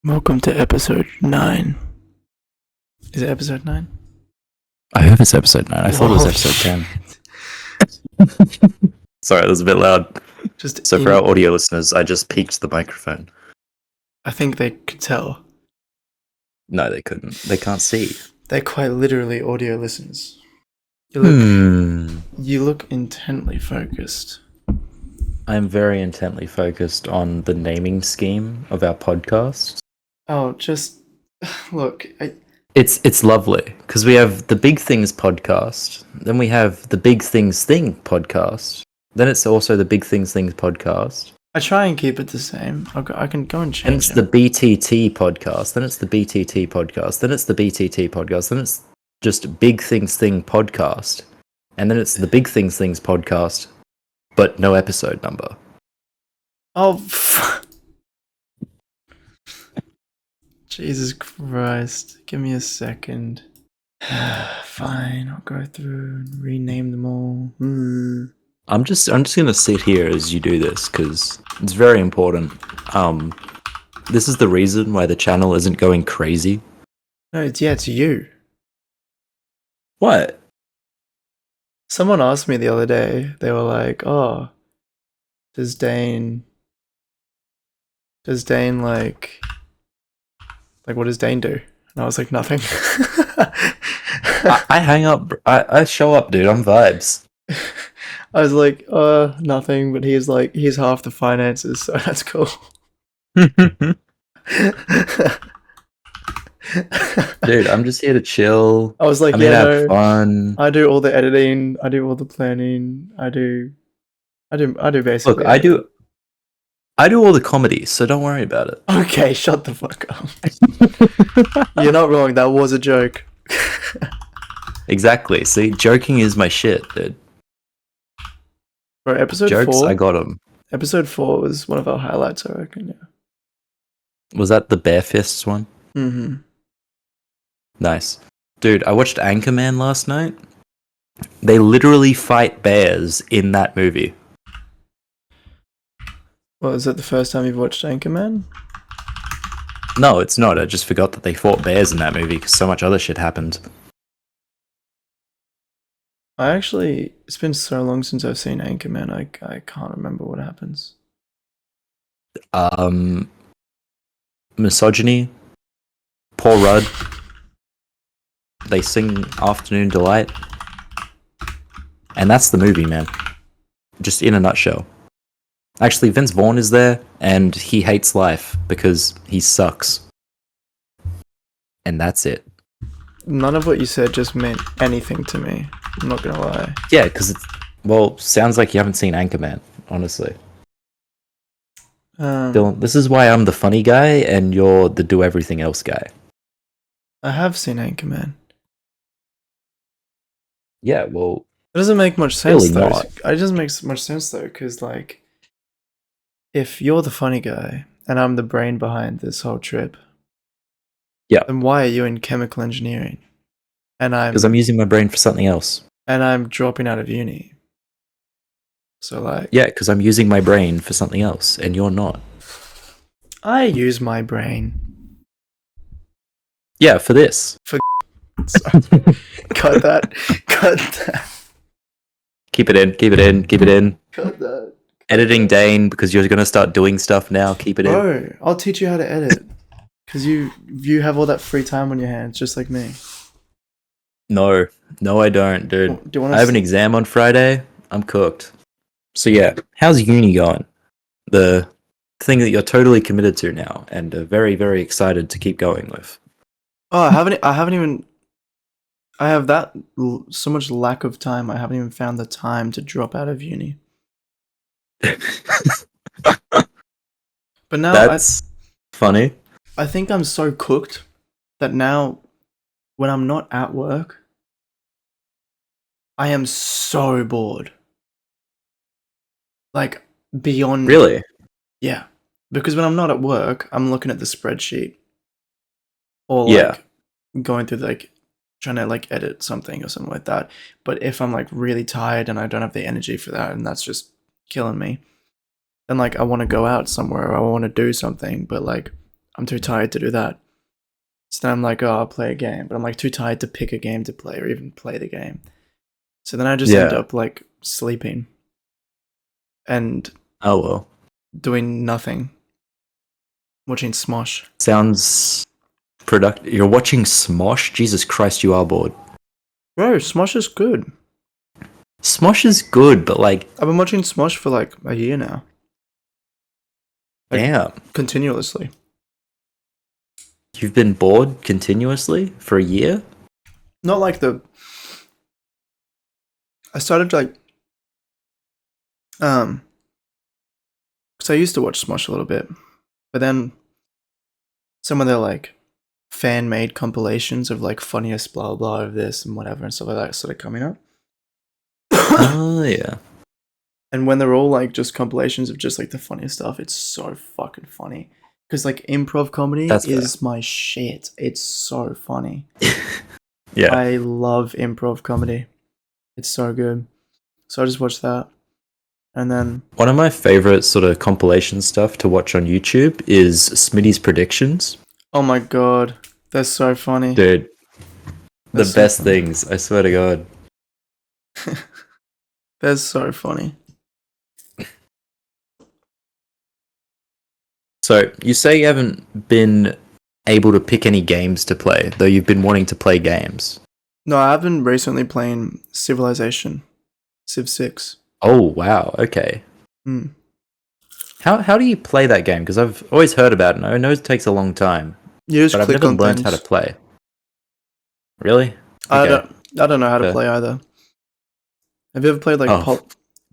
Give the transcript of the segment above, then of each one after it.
Welcome to episode 9. Is it episode 9? I hope it's episode 9. I thought it was Whoa, episode 10. Sorry, that was a bit loud. So for our audio listeners, I just peaked the microphone. I think they could tell. No, they couldn't. They can't see. They're quite literally audio listeners. You look intently focused. I'm very intently focused on the naming scheme of our podcast. Oh, just look. It's lovely because we have the Big Things podcast, then we have the Big Things Thing podcast, then it's also the Big Things Things podcast. I try and keep it the same. I can go and change it. And it's the BTT podcast, then it's the BTT podcast, then it's the BTT podcast, then it's just Big Things Thing podcast, and then it's the Big Things Things podcast, but no episode number. Oh, Jesus Christ. Give me a second. Fine, I'll go through and rename them all. I'm just gonna sit here as you do this because it's very important. This is the reason why the channel isn't going crazy. No, it's you. What? Someone asked me the other day, they were like, oh, does Dane like what does Dane do? And I was like, nothing. I hang up. I show up, dude. I'm vibes. I was like, nothing. But he's like, he's half the finances, so that's cool. Dude, I'm just here to chill. I was like, I'm here to have fun. I do all the editing. I do all the planning. I do basically. Look, I do all the comedy, so don't worry about it. Okay, shut the fuck up. You're not wrong. That was a joke. Exactly. See, joking is my shit, dude. Bro, episode Jokes, 4. I got them. Episode 4 was one of our highlights, I reckon. Yeah. Was that the Bare Fists one? Mm-hmm. Nice. Dude, I watched Anchorman last night. They literally fight bears in that movie. Well, is that the first time you've watched Anchorman? No, it's not. I just forgot that they fought bears in that movie because so much other shit happened. It's been so long since I've seen Anchorman, I can't remember what happens. Misogyny. Paul Rudd. They sing Afternoon Delight. And that's the movie, man. Just in a nutshell. Actually, Vince Vaughn is there, and he hates life because he sucks. And that's it. None of what you said just meant anything to me. I'm not gonna lie. Yeah, because sounds like you haven't seen Anchorman, honestly. Dylan, this is why I'm the funny guy, and you're the do everything else guy. I have seen Anchorman. Yeah, well... It doesn't make much sense, really though. not. It doesn't make much sense, though, because, like, if you're the funny guy, and I'm the brain behind this whole trip, yeah, then why are you in chemical engineering? Because I'm using my brain for something else. And I'm dropping out of uni. So, like... Yeah, because I'm using my brain for something else, and you're not. I use my brain. Yeah, for this. Sorry. Cut that. Cut that. Keep it in, keep it in, keep it in. Cut that. Editing Dane, because you're going to start doing stuff now. Keep it in. Bro, I'll teach you how to edit. Because you have all that free time on your hands, just like me. No, I don't, dude. Do you I have an exam on Friday. I'm cooked. So yeah, how's uni going? The thing that you're totally committed to now, and very, very excited to keep going with. Oh, I haven't even... I have so much lack of time, I haven't even found the time to drop out of uni. But now... That's funny. I think I'm so cooked that now, when I'm not at work, I am so bored. Like, beyond... Really? Yeah. Because when I'm not at work, I'm looking at the spreadsheet. Or, like, going through, like, trying to, like, edit something or something like that. But if I'm, like, really tired and I don't have the energy for that, and that's just killing me, then, like, I want to go out somewhere or I want to do something, but, like, I'm too tired to do that. So then I'm like, oh, I'll play a game, but I'm like too tired to pick a game to play or even play the game. So then I just end Yeah. up like sleeping and Oh well. doing nothing, watching Smosh. Sounds productive. You're watching Smosh? Jesus Christ, you are bored. Bro, Smosh is good. Smosh is good, but like, I've been watching Smosh for like a year now. Like, damn. continuously. You've been bored continuously for a year? Not like the. I started like. Because I used to watch Smosh a little bit, but then some of their like fan made compilations of like funniest blah blah of this and whatever and stuff like that started coming up. Oh, yeah. And when they're all like just compilations of just like the funniest stuff, it's so fucking funny. Because like improv comedy That's is my shit. It's so funny. Yeah. I love improv comedy. It's so good. So I just watched that. And then One of my favorite sort of compilation stuff to watch on YouTube is Smitty's predictions. oh my god, they're so funny. Dude, They're the so best funny. things, I swear to God. They're so funny. So, you say you haven't been able to pick any games to play, though you've been wanting to play games. No, I've been recently playing Civilization, Civ 6. Oh, wow, okay. Mm. How do you play that game? Because I've always heard about it, and I know it takes a long time, You just but I've click never on learned how to things. play. Really? I Okay. don't know how to Fair. play either. Have you ever played like Oh,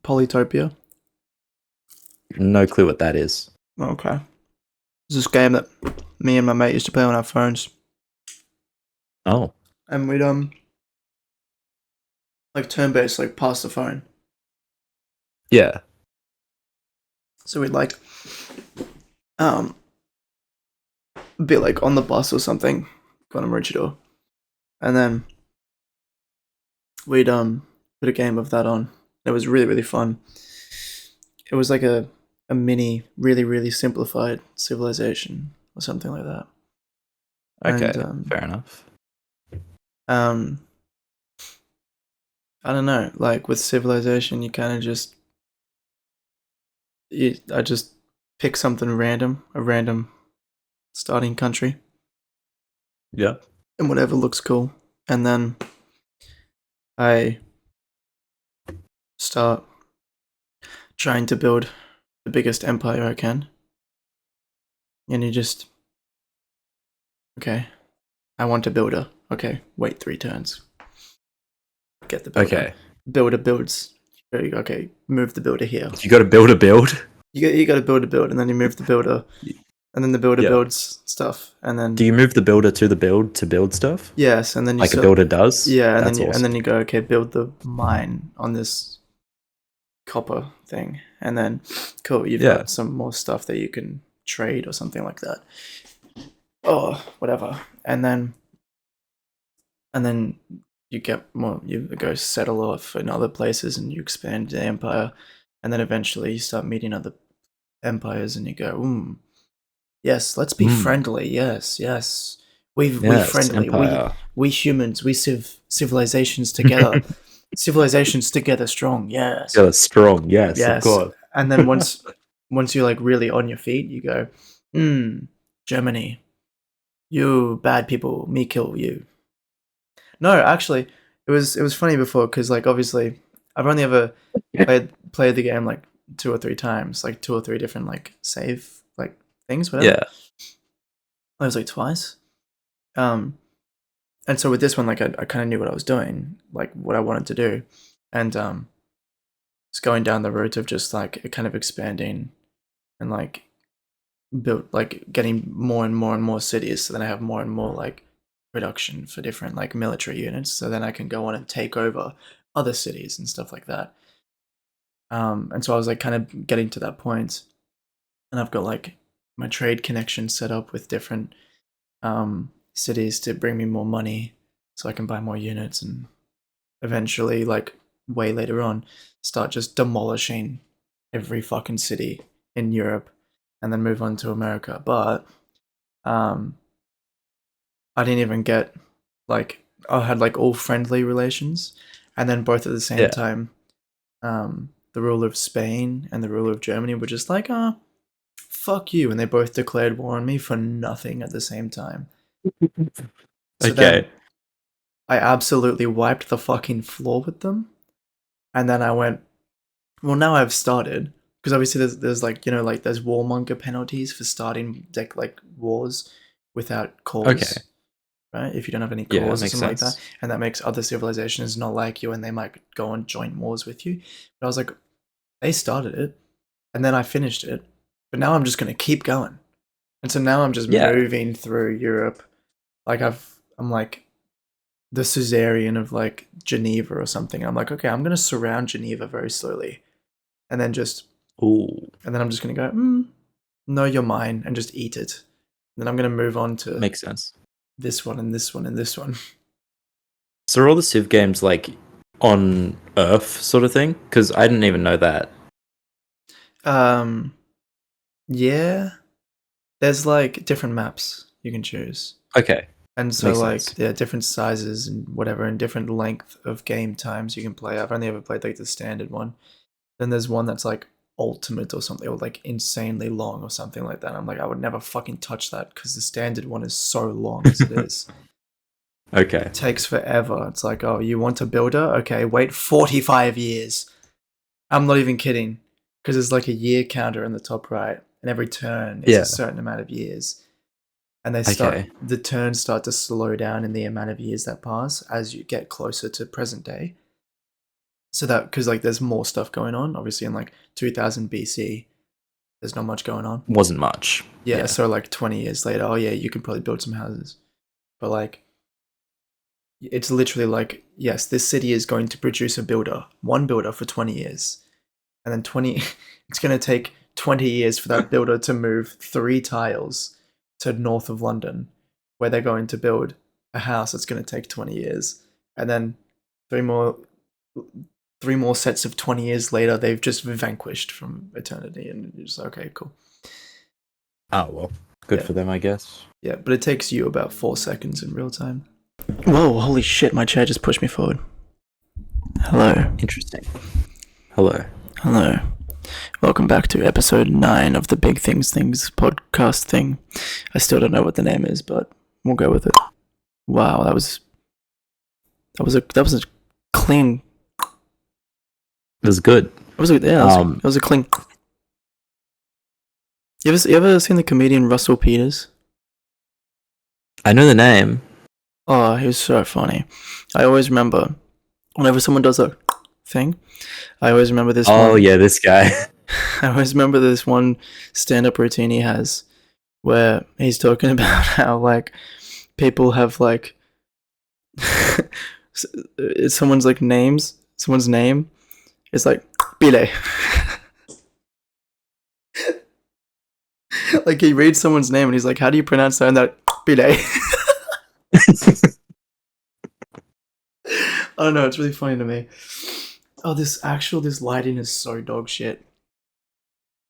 Polytopia? no clue what that is. Okay. It's this game that me and my mate used to play on our phones. Oh, And we'd like turn based, like pass the phone. yeah. So we'd like um be like on the bus or something, going to Maroochydore. And then we'd put a game of that on. It was really, really fun. It was like a mini, really, really simplified civilization or something like that. Okay, And fair enough. um I don't know, like with civilization you kinda just I just pick something random, a random starting country, Yeah. and whatever looks cool. And then I start trying to build the biggest empire I can. And you just, okay, I want a builder. Okay, wait 3 turns. Get the builder. Okay. Builder builds. Okay, move the builder here. You got to build a build? You got to build a build, and then you move the builder, and then the builder Yeah. builds stuff, and then Do you move the builder to the build to build stuff? yes, and then you Like a builder does? yeah, and That's then awesome. you go, okay, build the mine on this copper thing, and then cool, you've Yeah. got some more stuff that you can trade or something like that. Oh, whatever. And then you get more, you go settle off in other places and you expand the empire, and then eventually you start meeting other empires and you go, yes, let's be friendly. Yes, yes. We Yes, friendly. empire. We humans, we civilizations together. Civilizations together strong. Yes. Yeah, strong. Yes, of Yes. course. And then once you're like really on your feet, you go, Germany. You bad people, me kill you. No, actually, it was funny before because like obviously I've only ever played the game like 2 or 3 times, like 2 or 3 different like save like things, whatever. Yeah. It was like twice. And so with this one, like I kind of knew what I was doing, like what I wanted to do, and it's going down the route of just like kind of expanding and like built like getting more and more and more cities. So then I have more and more like production for different like military units. So then I can go on and take over other cities and stuff like that. And so I was like kind of getting to that point, and I've got like my trade connections set up with different cities to bring me more money so I can buy more units and eventually, like way later on, start just demolishing every fucking city in Europe and then move on to America. But Um, I didn't even get like I had like all friendly relations, and then both at the same time, the ruler of Spain and the ruler of Germany were just like, "Ah, fuck you," and they both declared war on me for nothing at the same time. So then Okay. I absolutely wiped the fucking floor with them, and then I went, well, now I've started because obviously there's like like there's warmonger penalties for starting like wars without Okay. cause, right? If you don't have any Yeah, that cause or makes something like that, sense. and that makes other civilizations not like you, and they might go on joint wars with you. But I was like, they started it, and then I finished it, but now I'm just gonna keep going, and so now I'm just Yeah. moving through Europe, like I'm like the Caesarean of like Geneva or something. I'm like, okay, I'm gonna surround Geneva very slowly, and then Ooh, I'm just gonna go, no, you're mine, and just eat it. And then I'm gonna move on to makes sense. this one and this one and this one. So are all the Civ games like on Earth sort of thing? Because I didn't even know that. Yeah, there's like different maps you can choose, Okay, and so makes like sense. there are different sizes and whatever, and different length of game times you can play. I've only ever played like the standard one. Then there's one that's like ultimate or something, or like insanely long or something like that. I'm like, I would never fucking touch that because the standard one is so long as it is. Okay. It takes forever. It's like, oh, you want a builder? Okay, wait 45 years. I'm not even kidding, because there's like a year counter in the top right, and every turn is a Yeah. certain amount of years. And Okay. the turns start to slow down in the amount of years that pass as you get closer to present day. So that, because like there's more stuff going on, obviously in like 2000 BC, there's not much going on. Wasn't much. Yeah, Yeah. so like 20 years later, oh yeah, you can probably build some houses. But like, it's literally like, yes, this city is going to produce one builder for 20 years. And then it's going to take 20 years for that builder to move 3 tiles to north of London, where they're going to build a house that's going to take 20 years. And then three more three more sets of 20 years later, they've just vanquished from eternity. And you're just okay, cool. Oh well. Good Yeah. for them, I guess. Yeah, but it takes you about 4 seconds in real time. Whoa, holy shit, my chair just pushed me forward. Hello. Interesting. Hello. Hello. Welcome back to episode 9 of the Big Things podcast thing. I still don't know what the name is, but we'll go with it. Wow, that was a clean. It was good. It was a clean. You ever seen the comedian Russell Peters? I know the name. Oh, he was so funny. I always remember whenever someone does a thing, I always remember this one. Oh yeah, this guy. I always remember this one stand-up routine he has where he's talking about how like people have like someone's like someone's name is like Bile. Like he reads someone's name and he's like, how do you pronounce that? And that Bile. I don't know, it's really funny to me. Oh, this lighting is so dog shit.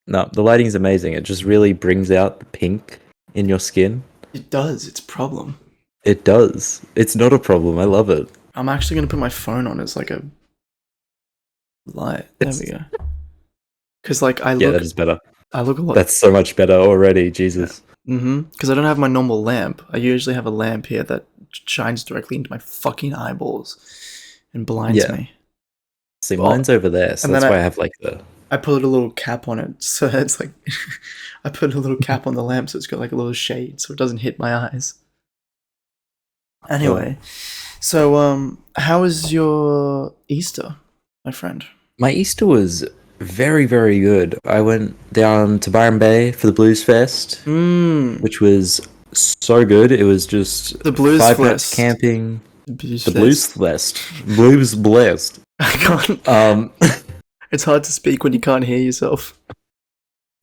No, the lighting's amazing. It just really brings out the pink in your skin. It does, it's a problem. It does. It's not a problem. I love it. I'm actually gonna put my phone on as like a light. There we go. Because like yeah, that is better. I look a lot. That's so much better already. Jesus. Because I don't have my normal lamp. I usually have a lamp here that shines directly into my fucking eyeballs and blinds me. See, mine's over there, so that's why I have like I put a little cap on it, so it's like I put a little cap on the lamp, so it's got like a little shade, so it doesn't hit my eyes. Anyway, so how was your Easter, my friend? My Easter was very, very good. I went down to Byron Bay for the Blues Fest, which was so good. It was just the Blues 5 Fest. nights camping. The Blues Fest. Blues blessed. I can't. It's hard to speak when you can't hear yourself.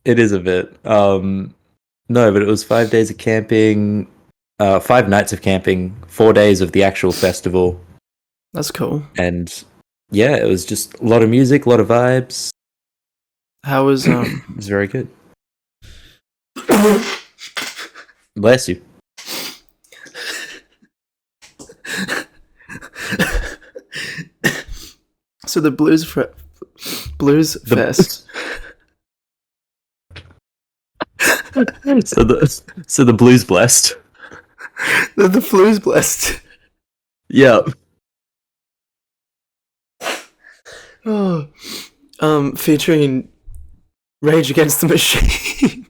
It is a bit. No, but it was 5 days of camping, 5 nights of camping, 4 days of the actual festival. That's cool. And yeah, it was just a lot of music, a lot of vibes. How was It was very good. Bless you. So the Blues Fest. So the blues blessed. The Blues blessed. Yeah. Oh, featuring Rage Against the Machine.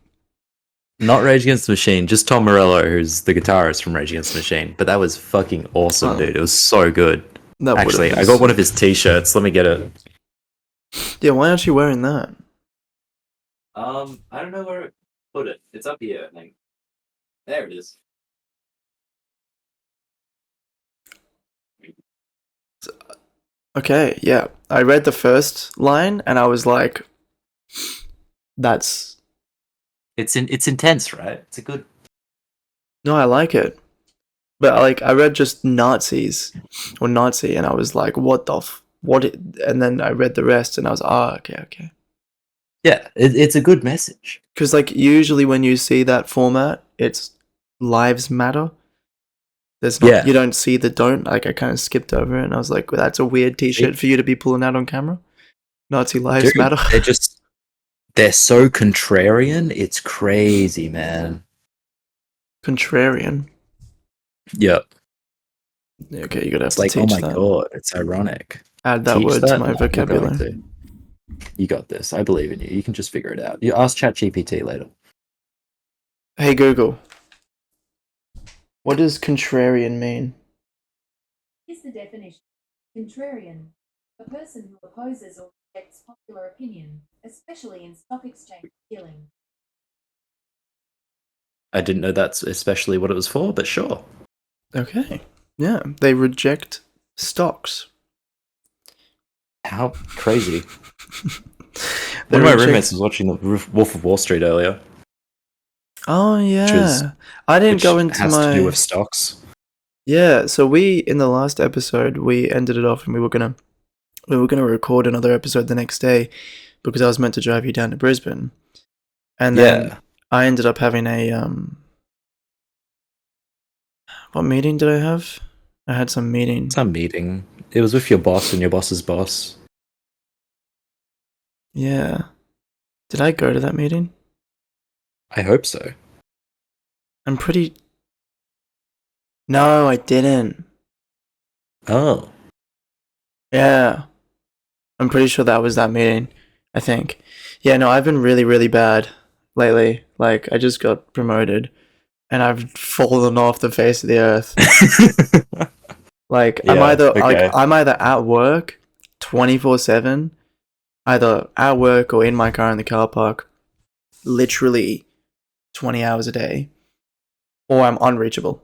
Not Rage Against the Machine, just Tom Morello, who's the guitarist from Rage Against the Machine. But that was fucking awesome, dude. It was so good. Actually, I got one of his t-shirts. Let me get it. Yeah, why aren't you wearing that? I don't know where to put it. It's up here, I think. There it is. Okay, yeah. I read the first line and I was like, that's... It's intense, right? It's a good... No, I like it. But like, I read just Nazis or Nazi and I was like, what the and then I read the rest and I was, okay. Yeah, it's a good message. Because like, usually when you see that format, it's lives matter. There's not, you don't see the don't. Like, I kind of skipped over it and I was like, well, that's a weird t-shirt for you to be pulling out on camera. Nazi lives matter. They're so contrarian. It's crazy, man. Contrarian. Yep. Yeah, okay, you're gonna have It's to like, teach oh my god, it's ironic. Add that word to my vocabulary. You got this. I believe in you. You can just figure it out. You ask ChatGPT later. Hey Google, what does contrarian mean? Here's the definition. Contrarian. A person who opposes or rejects popular opinion, especially in stock exchange dealing. I didn't know that's especially what it was for, but sure. Okay. Yeah, they reject stocks. How crazy. One of my roommates was watching the Wolf of Wall Street earlier. Oh yeah. I didn't go into has to do with stocks. Yeah, so in the last episode we ended it off and we were gonna record another episode the next day because I was meant to drive you down to Brisbane. And then I ended up having a what meeting did I have? I had some meeting. Some meeting. It was with your boss and your boss's boss. Yeah. Did I go to that meeting? I hope so. I'm pretty... No, I didn't. Oh. Yeah. I'm pretty sure that was that meeting, I think. Yeah, no, I've been really, really bad lately. Like, I just got promoted and I've fallen off the face of the earth. Like, I'm either at work 24/7, either at work or in my car in the car park, literally 20 hours a day, or I'm unreachable.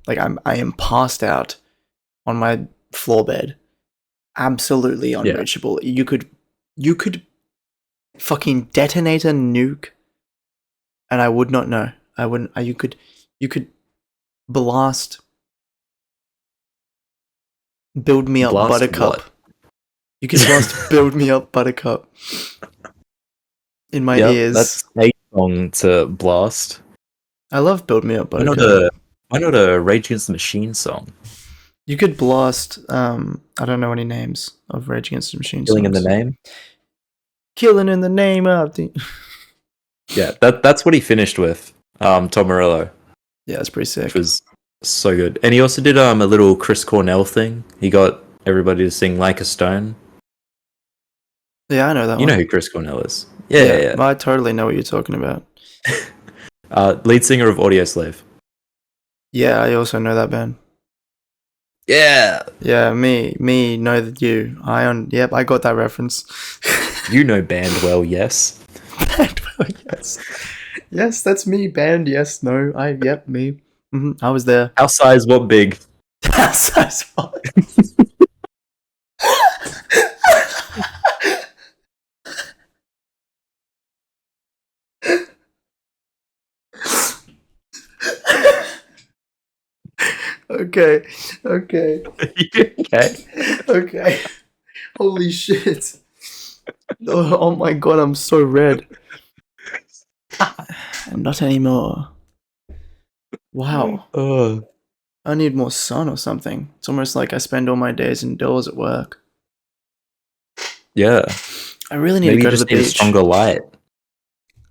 Like, I am passed out on my floor bed, absolutely unreachable. You could fucking detonate a nuke, and I would not know. I wouldn't. You could blast. Build me up, Buttercup. What? You can just build me up, Buttercup. In my ears. That's a song to blast. I love Build Me Up, Buttercup. Why not a Rage Against the Machine song? You could blast, I don't know any names of Rage Against the Machine Killing songs. in the Name? Killing in the Name of the... Yeah, that's what he finished with, Tom Morello. Yeah, it's pretty sick. Which was so good. And he also did a little Chris Cornell thing. He got everybody to sing Like a Stone. Yeah, I know that one. You know who Chris Cornell is. Yeah. I totally know what you're talking about. Lead singer of Audioslave. Yeah, I also know that band. Yeah. Yeah, me know that you. Yep, I got that reference. You know Bandwell, yes. Bandwell, yes. Yes, that's me. Band, yes, no. Yep, me. I was there. Our size, what big? Our size, what? Okay. Okay. Holy shit. Oh my god, I'm so red. Not anymore. Wow. I need more sun or something. It's almost like I spend all my days indoors at work. Yeah. I really need Maybe to you go to the just need a beach. stronger light.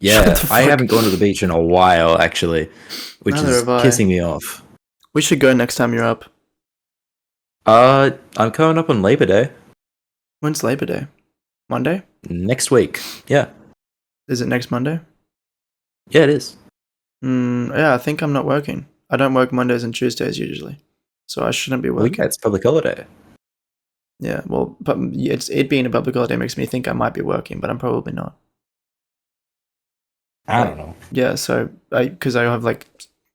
Yeah, Shut the I fuck. haven't gone to the beach in a while, actually, which Neither is have I. pissing me off. We should go next time you're up. I'm coming up on Labor Day When's Labor Day? Monday? next week. Yeah, Is it next Monday? yeah, it is. Yeah, I think I'm not working. I don't work Mondays and Tuesdays usually, so I shouldn't be Well, working. yeah, it's public holiday. Yeah, well, but it being a public holiday makes me think I might be working, but I'm probably not. I don't know. Yeah, so because I have like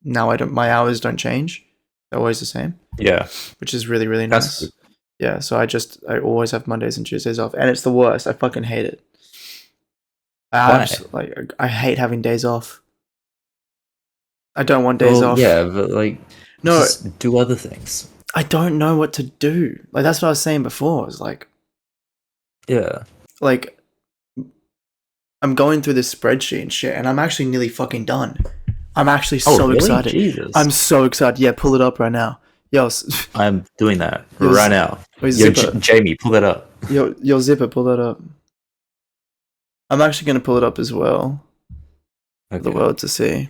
now my hours don't change; they're always the same, Yeah, which is really really that's nice. good. Yeah, so I always have Mondays and Tuesdays off, and it's the worst. I fucking hate it. Why? I hate having days off. I don't want days Well, off. yeah, but like, No, just do other things. I don't know what to do. Like that's what I was saying before. It's Yeah. like I'm going through this spreadsheet and shit, and I'm actually nearly fucking done. I'm actually Oh, so really? excited. Jesus. I'm so excited. Yeah, pull it up right now. Yo, I'm doing that Yo, right now. yo, Yo, Zipper. Jamie, pull that up. Yo, Zipper, pull that up. I'm actually gonna pull it up as well for the Okay. world to see.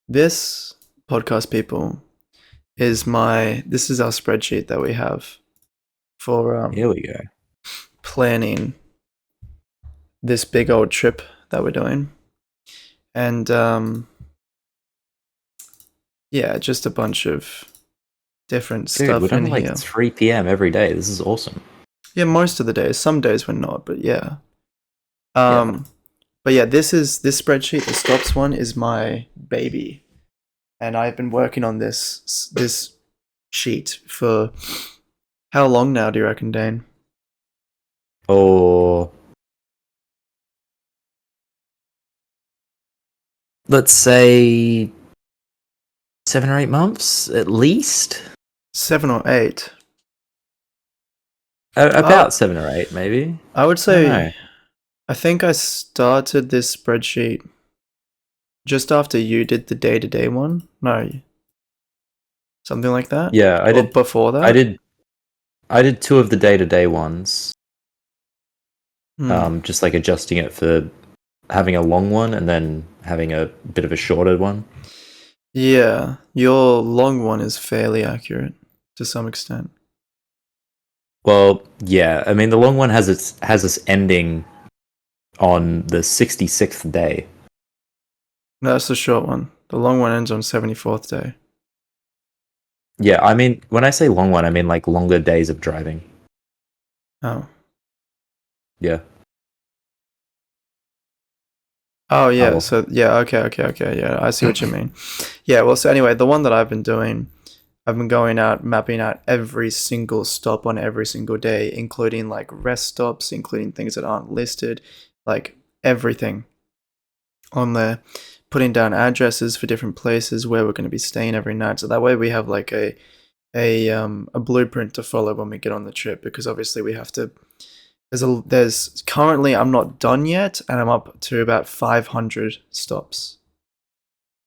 This podcast, people, is this is our spreadsheet that we have for Here we go. planning this big old trip that we're doing. And yeah, just a bunch of different Dude, stuff we're done in like here. 3 p.m. every day. This is awesome. Yeah, most of the days. Some days we're not, but yeah. Yeah. But yeah, this spreadsheet, the stops one, is my baby, and I've been working on this sheet for how long now? Do you reckon, Dane? Or let's say 7 or 8 months at least. 7 or 8. About 7 or 8, maybe. I would I don't know. say. I think I started this spreadsheet just after you did the day-to-day one. No, something like that. Yeah, I Or did. before that. I did 2 of the day-to-day ones. Hmm. Just like adjusting it for having a long one and then having a bit of a shorter one. Yeah, your long one is fairly accurate to some extent. Well, yeah. I mean, the long one has us ending on the 66th day. No, that's the short one. The long one ends on 74th day. Yeah, I mean, when I say long one, I mean like longer days of driving. Oh. Yeah. Oh yeah, well. so yeah, okay, yeah, I see what you mean. Yeah, well, so anyway, the one that I've been doing, I've been going out, mapping out every single stop on every single day, including like rest stops, including things that aren't listed, like everything on there, putting down addresses for different places where we're going to be staying every night. So that way we have like a blueprint to follow when we get on the trip, because obviously we have to. There's currently, I'm not done yet, and I'm up to about 500 stops.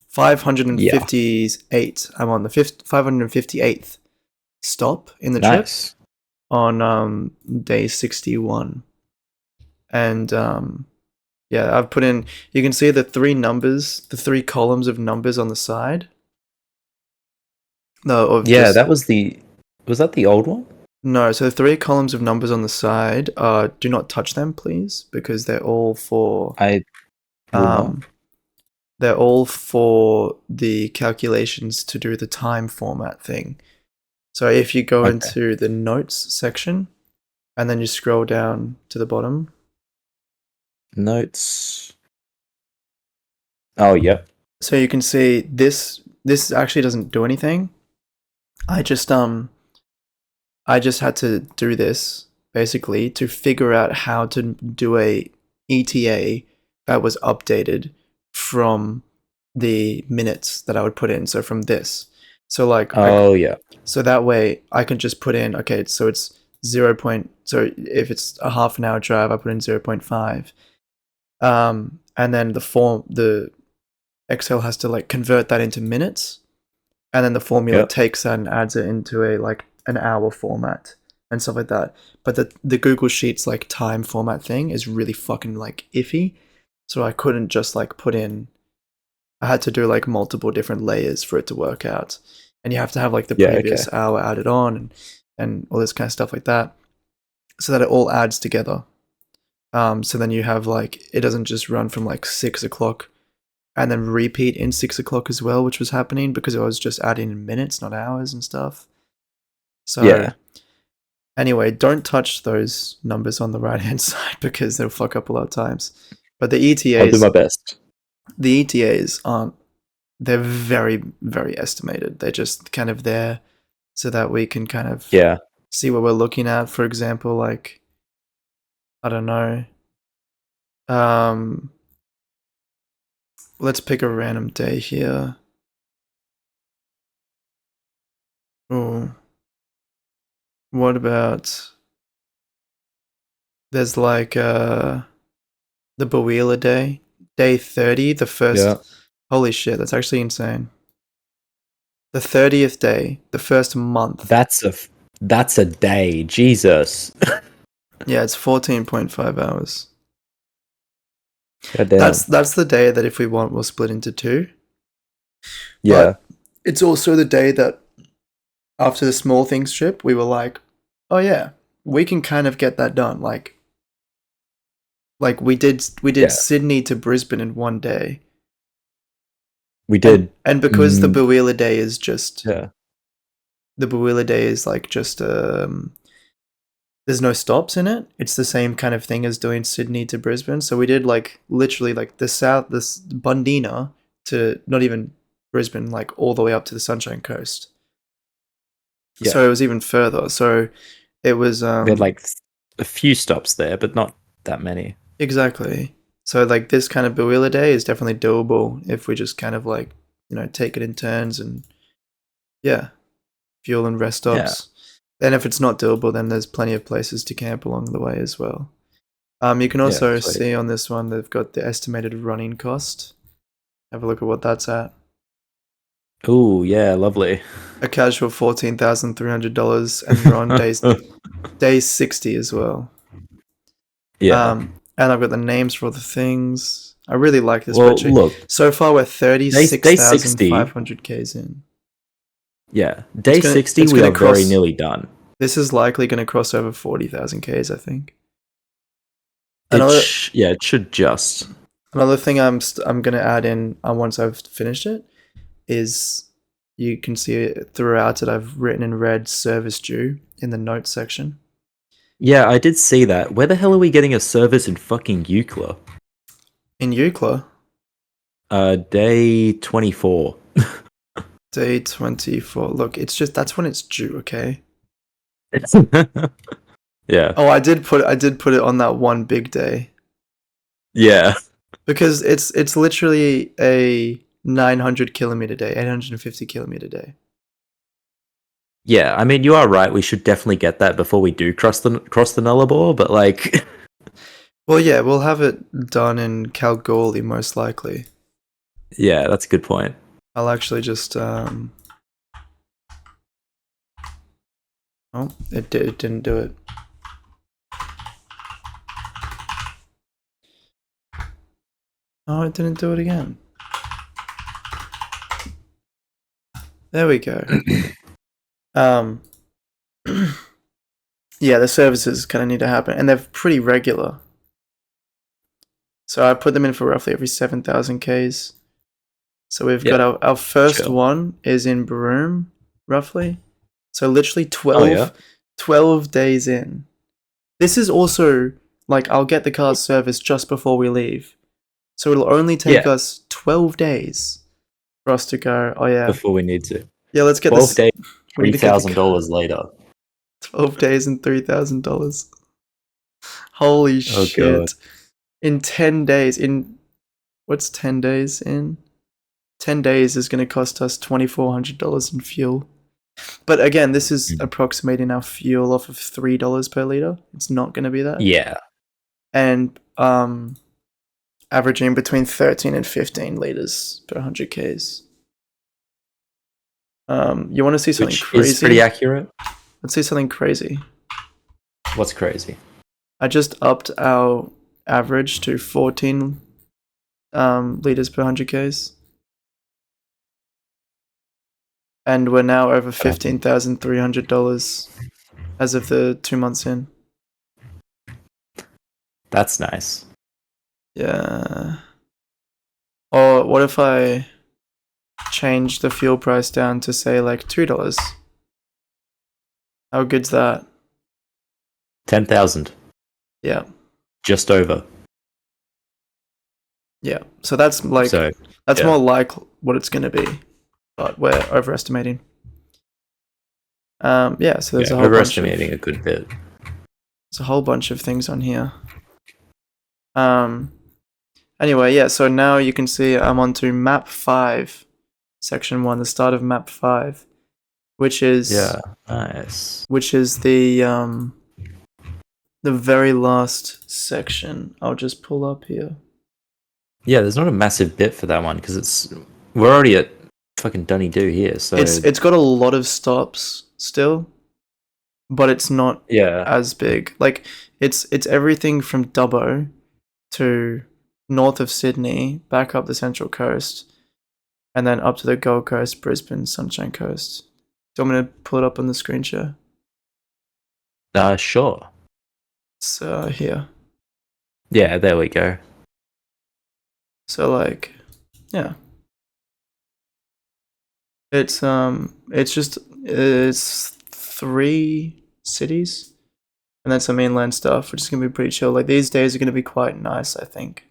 558. I'm on the 558th stop in the trip Nice. on day 61. And yeah, I've put in, you can see the 3 columns of numbers on the side. No, Yeah, was that the old one? No, so the 3 columns of numbers on the side, do not touch them, please, because they're all for I will not. they're all for the calculations to do the time format thing. So if you go into the notes section and then you scroll down to the bottom. Notes. Oh, yep. So you can see this actually doesn't do anything. I just had to do this basically to figure out how to do a ETA that was updated from the minutes that I would put in. So from this. So like yeah. So that way I can just put in, okay, so it's 0. So if it's a half an hour drive, I put in 0.5. And then the Excel has to like convert that into minutes, and then the formula Yep. takes that and adds it into a like an hour format and stuff like that. But the Google Sheets like time format thing is really fucking like iffy, so I couldn't just like put in. I had to do like multiple different layers for it to work out, and you have to have like the Yeah, previous okay. hour added on and all this kind of stuff like that, so that it all adds together. So then you have like it doesn't just run from like 6 o'clock and then repeat in 6 o'clock as well, which was happening because I was just adding in minutes, not hours and stuff. So Yeah. anyway, don't touch those numbers on the right hand side because they'll fuck up a lot of times. But the I'll do ETAs, my best. the ETAs aren't. They're very, very estimated. They're just kind of there so that we can kind of Yeah. see what we're looking at. For example, like I don't know. Um, let's pick a random day here. Oh, what about there's like the Bawila day, day 30, the first. Yeah. Holy shit, that's actually insane. The 30th day, the first month. That's a day. Jesus. Yeah, it's 14.5 hours. God damn. That's the day that if we want, we'll split into two. Yeah. But it's also the day that after the small things trip, we were like, oh yeah, we can kind of get that done. Like we did Yeah. Sydney to Brisbane in one day. We did. And because the Bawila day is just Yeah. the Bawila day is like just there's no stops in it. It's the same kind of thing as doing Sydney to Brisbane. So we did like literally like this Bundina to not even Brisbane, like all the way up to the Sunshine Coast. Yeah. So it was even further. So it was We had like a few stops there, but not that many. exactly. So like this kind of Bawila day is definitely doable if we just kind of like, take it in turns and yeah, fuel and rest stops. And if it's not doable, then there's plenty of places to camp along the way as well. You can also see on this one they've got the estimated running cost. Have a look at what that's at. Oh yeah, lovely. A casual $14,300, and you're on day 60 as well. Yeah. And I've got the names for all the things. I really like this Well, spreadsheet. look, So far, we're day 60. 36,500 Ks in. Yeah, day 60, it's we gonna are very nearly done. This is likely going to cross over 40,000 Ks, I think. It should just. Another thing I'm going to add in once I've finished it is you can see it throughout it. I've written in red service due in the notes section. Yeah, I did see that. Where the hell are we getting a service in fucking Euclid? In Euclid? Day 24. Day 24. Look, it's just that's when it's due, okay? Yeah. Oh, I did put it on that one big day. Yeah. Because it's literally a 900 kilometer day, 850 kilometer day. Yeah, I mean you are right. We should definitely get that before we do cross the Nullarbor, but like. Well, yeah, we'll have it done in Kalgoorlie most likely. Yeah, that's a good point. I'll actually just oh, it didn't do it. Oh, it didn't do it again. There we go. Yeah, the services kind of need to happen, and they're pretty regular. So I put them in for roughly every 7,000 Ks. So we've got our first one is in Broome, roughly. So literally 12 days in. This is also, like, I'll get the car serviced just before we leave. So it'll only take us 12 days for us to go, oh yeah. Before we need to. Yeah, let's get 12 days, $3,000 later. 12 days and $3,000. Holy shit. God. In 10 days, what's 10 days in? 10 days is going to cost us $2,400 in fuel. But again, this is approximating our fuel off of $3 per liter. It's not going to be that. Yeah. And averaging between 13 and 15 liters per 100 Ks. You want to see something Which crazy? is pretty accurate. Let's see something crazy. What's crazy? I just upped our average to 14 liters per 100 Ks. And we're now over $15,300 as of the 2 months in. That's nice. Yeah. Or what if I change the fuel price down to say like $2? How good's that? 10,000. Yeah. Just over. Yeah. So that's like So, that's yeah. more like what it's gonna be, but we're overestimating. Yeah. So there's a whole overestimating a good bit. There's a whole bunch of things on here. Anyway, yeah. So now you can see I'm onto map 5, section 1, the start of map 5, which is nice. Which is the very last section. I'll just pull up here. Yeah, there's not a massive bit for that one because we're already at fucking Dunny Do here. So it's got a lot of stops still, but it's not as big. Like it's everything from Dubbo to north of Sydney, back up the Central Coast, and then up to the Gold Coast, Brisbane, Sunshine Coast. Do you want me to pull it up on the screen share? Sure. It's here. Yeah, there we go. So like, yeah. It's 3 cities, and then some mainland stuff, which is gonna be pretty chill. Like these days are gonna be quite nice, I think.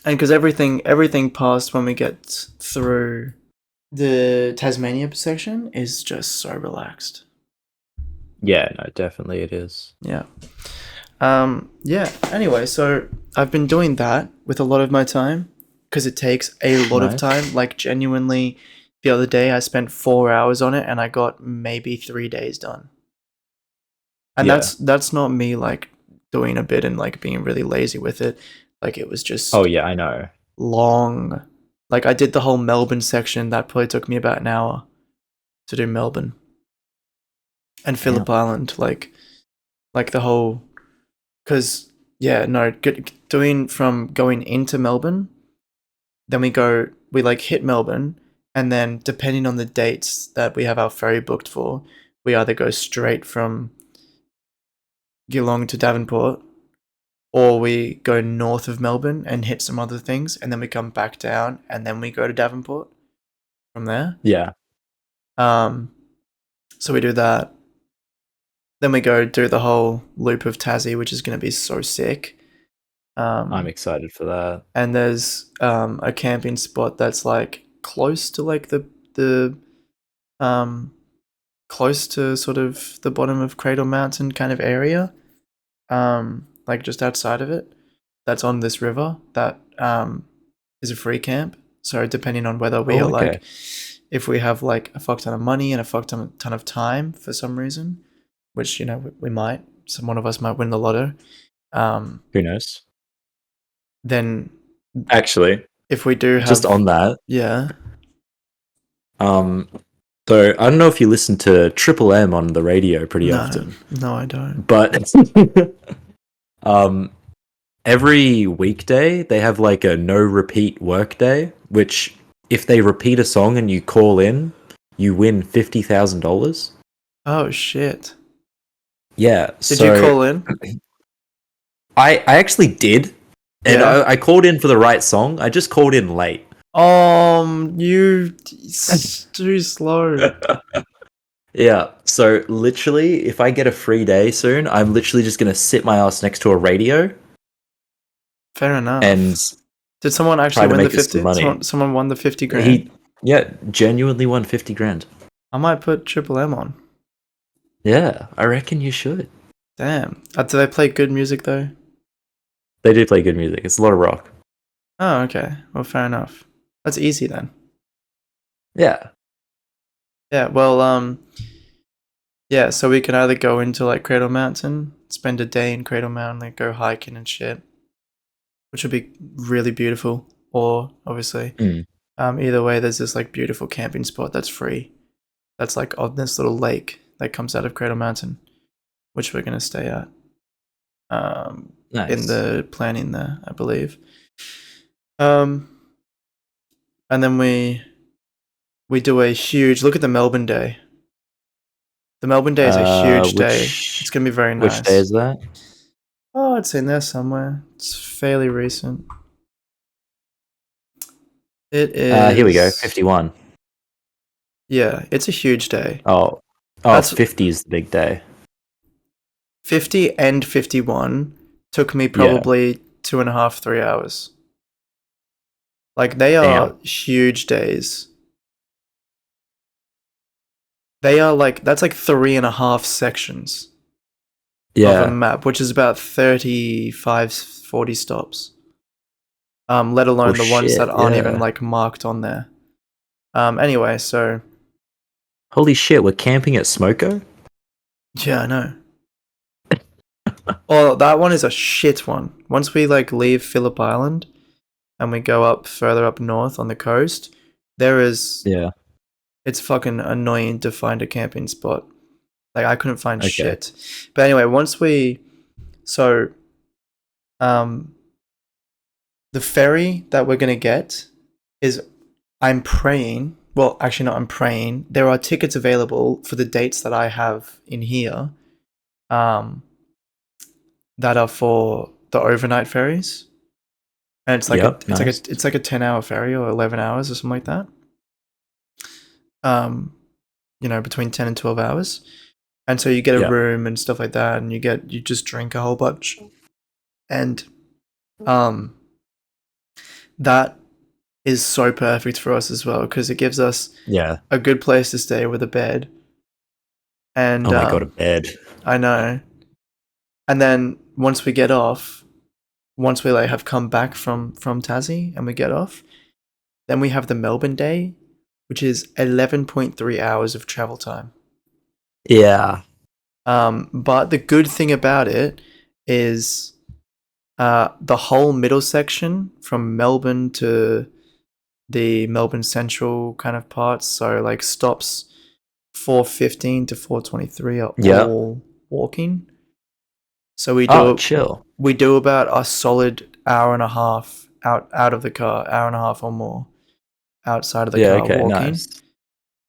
And because everything past when we get through the Tasmania section is just so relaxed. Yeah, no, definitely it is. Yeah. Yeah. Anyway, so I've been doing that with a lot of my time because it takes a lot of time. Like genuinely, the other day I spent 4 hours on it and I got maybe 3 days done. And that's not me like doing a bit and like being really lazy with it. Like it was just I know. long. Like I did the whole Melbourne section. That probably took me about an hour to do Melbourne and Phillip Island. Like the whole. Because, doing from going into Melbourne, then we like hit Melbourne, and then depending on the dates that we have our ferry booked for, we either go straight from Geelong to Davenport, or we go north of Melbourne and hit some other things, and then we come back down, and then we go to Davenport from there. Yeah. So we do that. Then we go do the whole loop of Tassie, which is going to be so sick. I'm excited for that. And there's a camping spot that's like close to like the close to sort of the bottom of Cradle Mountain kind of area, like just outside of it. That's on this river that is a free camp. So depending on whether we are like, if we have like a fuck ton of money and a fuck ton of time for some reason, which we might, one of us might win the lotto. Who knows? Then actually, if we do have just on that, so I don't know if you listen to Triple M on the radio pretty often. No, I don't. But every weekday they have like a no repeat work day, which if they repeat a song and you call in, you win $50,000. Oh shit. Yeah. Did you call in? I actually did. And I called in for the right song. I just called in late. You too slow. Yeah. So literally, if I get a free day soon, I'm literally just gonna sit my ass next to a radio. Fair enough. And did someone actually win the 50? Someone won the 50 grand. He genuinely won 50 grand. I might put Triple M on. Yeah, I reckon you should. Damn. Do they play good music though? They do play good music. It's a lot of rock. Oh, okay. Well, fair enough. That's easy then. Yeah. Yeah, well, yeah, so we can either go into like Cradle Mountain, spend a day in Cradle Mountain, like go hiking and shit. which would be really beautiful. Or obviously, Mm. either way, there's this like beautiful camping spot that's free. That's like on this little lake that comes out of Cradle Mountain, which we're gonna stay at. In Nice. the planning there, I believe. And then we do a huge look at the Melbourne Day. The Melbourne Day is a huge day. It's gonna be very nice. Which day is that? Oh, it's in there somewhere. It's fairly recent. It is. Here we go. 51. Yeah, it's a huge day. Oh, That's- 50 is the big day. 50 and 51 took me probably 2.5, 3 hours. Like, they are huge days. They are like, that's like 3.5 sections of a map, which is about 35, 40 stops. Let alone the ones that aren't even like marked on there. Anyway, so. Holy shit, we're camping at Smoko? Yeah, I know. Oh, that one is a shit one. Once we like leave Phillip Island and we go up further up north on the coast, there is. Yeah. It's fucking annoying to find a camping spot. Like, I couldn't find shit. But anyway, once we. So. The ferry that we're gonna get is. I'm praying. Well, actually, not I'm praying. There are tickets available for the dates that I have in here. That are for the overnight ferries. And it's like it's like a 10-hour ferry or 11 hours or something like that. Between 10 and 12 hours. And so you get a room and stuff like that, and you just drink a whole bunch. And that is so perfect for us as well, because it gives us a good place to stay with a bed. And oh my god, a bed. I know. And then once we get off, once we like have come back from Tassie and we get off, then we have the Melbourne Day, which is 11.3 hours of travel time. Yeah. But the good thing about it is the whole middle section from Melbourne to the Melbourne Central kind of parts, so like stops 4:15 to 4:23 are all walking. So we do chill. We do about a solid hour and a half out of the car, hour and a half or more outside of the car walking. Nice.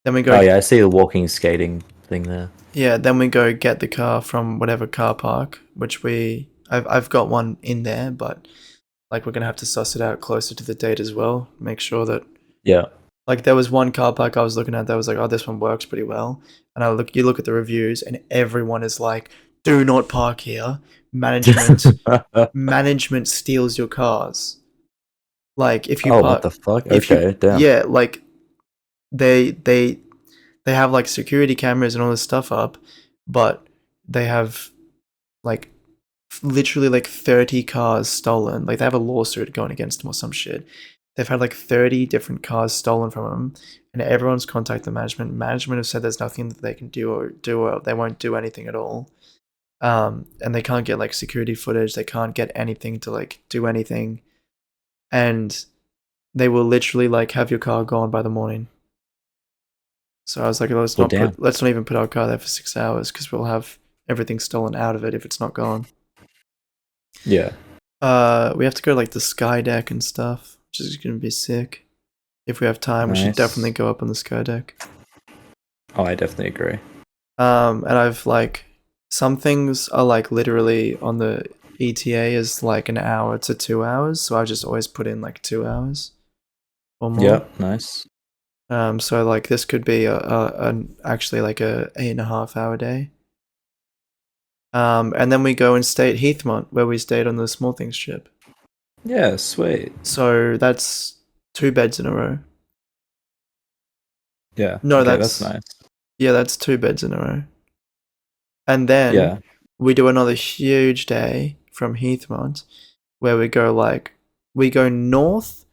Then we go. Oh yeah, I see the walking skating thing there. Yeah, then we go get the car from whatever car park, which I've got one in there, but like we're gonna have to suss it out closer to the date as well. Make sure that like there was one car park I was looking at that was like, oh, this one works pretty well, and you look at the reviews and everyone is like, do not park here. Management steals your cars. Like if you park, what the fuck? Okay, damn. Yeah, like they have like security cameras and all this stuff up, but they have like literally like 30 cars stolen. Like they have a lawsuit going against them or some shit. They've had like 30 different cars stolen from them, and everyone's contacted management. Management have said there's nothing that they can do or they won't do anything at all. And they can't get like security footage. They can't get anything to like do anything, and they will literally like have your car gone by the morning. So I was like, let's not even put our car there for 6 hours because we'll have everything stolen out of it if it's not gone. Yeah. We have to go like the sky deck and stuff, which is gonna be sick. If we have time, we should definitely go up on the sky deck. Oh, I definitely agree. And I've like some things are like literally on the ETA is like an hour to 2 hours, so I just always put in like 2 hours or more. Yeah, nice. So like this could be actually like a 8.5 hour day. And then we go and stay at Heathmont, where we stayed on the Small Things trip. Yeah, sweet. So that's 2 beds in a row. Yeah. No, okay, that's nice. Yeah, that's 2 beds in a row. And then we do another huge day from Heathmont, where we go north,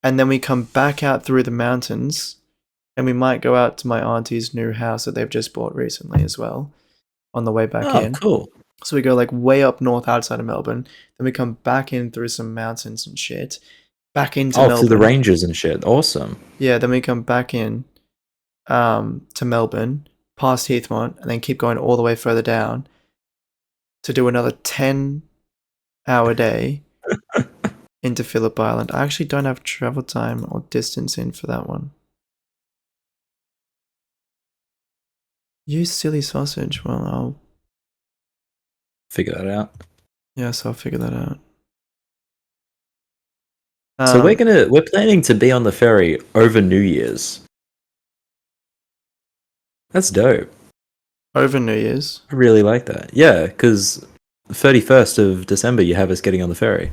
and then we come back out through the mountains, and we might go out to my auntie's new house that they've just bought recently as well, on the way back in. Oh, cool. So we go like way up north outside of Melbourne. Then we come back in through some mountains and shit. Back into through the Melbourne. ranges and shit. Awesome. Yeah, then we come back in to Melbourne, past Heathmont, and then keep going all the way further down to do another 10-hour day into Phillip Island. I actually don't have travel time or distance in for that one. You silly sausage. Well, I'll figure that out. Yes, I'll figure that out. So we're planning to be on the ferry over New Year's. That's dope. Over New Year's. I really like that. Yeah, because 31st of December you have us getting on the ferry.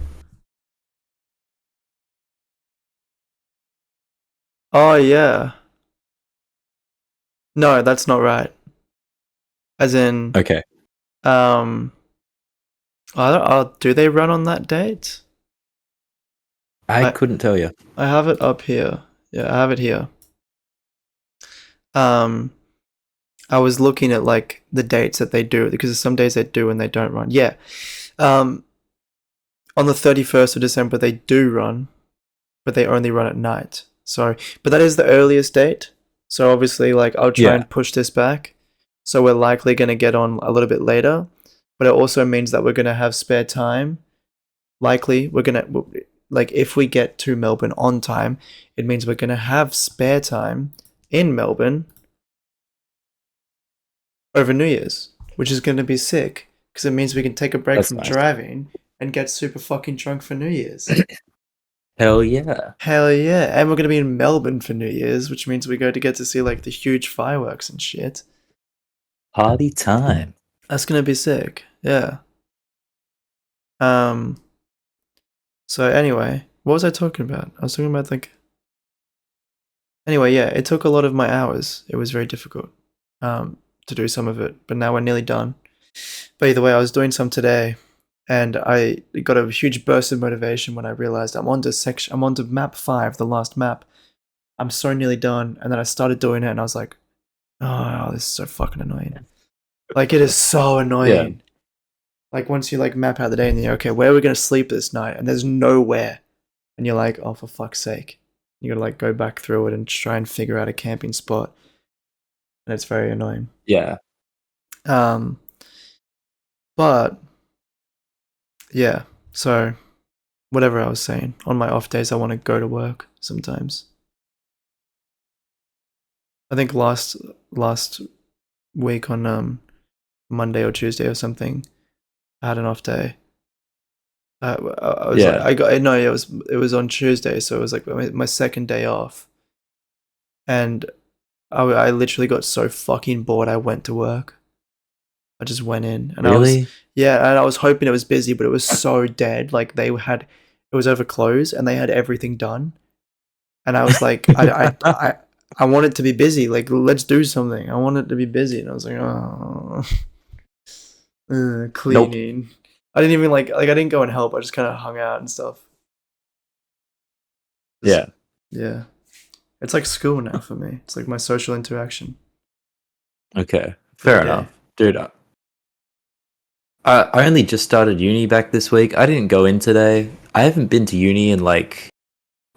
Oh yeah. No, that's not as in, okay. Do they run on that date? I couldn't tell you. I have it up here. Yeah, I have it here. I was looking at like the dates that they do because some days they do and they don't run. Yeah. On the 31st of December they do run, but they only run at night. So, but that is the earliest date. So obviously, like, I'll try and push this back. So we're likely going to get on a little bit later, but it also means that we're going to have spare time. Likely, we're going to, like, if we get to Melbourne on time, it means we're going to have spare time in Melbourne over New Year's, which is going to be sick because it means we can take a break from driving and get super fucking drunk for New Year's. Hell yeah. Hell yeah. And we're going to be in Melbourne for New Year's, which means we go to get to see like the huge fireworks and shit. Party time. That's going to be sick. Yeah. So anyway, what was I talking about? I was talking about like... Anyway, yeah, it took a lot of my hours. It was very difficult to do some of it, but now we're nearly done. But either way, I was doing some today. And I got a huge burst of motivation when I realized I'm on to map 5, the last map. I'm so nearly done. And then I started doing it and I was like, oh, this is so fucking annoying. Like, it is so annoying. Yeah. Like, once you like map out the day and you're okay, where are we going to sleep this night? And there's nowhere. And you're like, oh, for fuck's sake. You gotta like go back through it and try and figure out a camping spot. And it's very annoying. Yeah. But yeah, so whatever I was saying, on my off days I want to go to work sometimes. I think last week on Monday or Tuesday or something, I had an off day. I was it was on Tuesday, so it was like my second day off, and I literally got so fucking bored I went to work. I just went in and really? and I was hoping it was busy, but it was so dead. Like it was over close and they had everything done. And I was like, I want it to be busy. Like, let's do something. I want it to be busy. And I was like, oh, cleaning. Nope. I didn't even like I didn't go and help. I just kind of hung out and stuff. Yeah. Yeah. It's like school now for me. It's like my social interaction. Okay. Fair enough. Dude, I only just started uni back this week. I didn't go in today. I haven't been to uni in like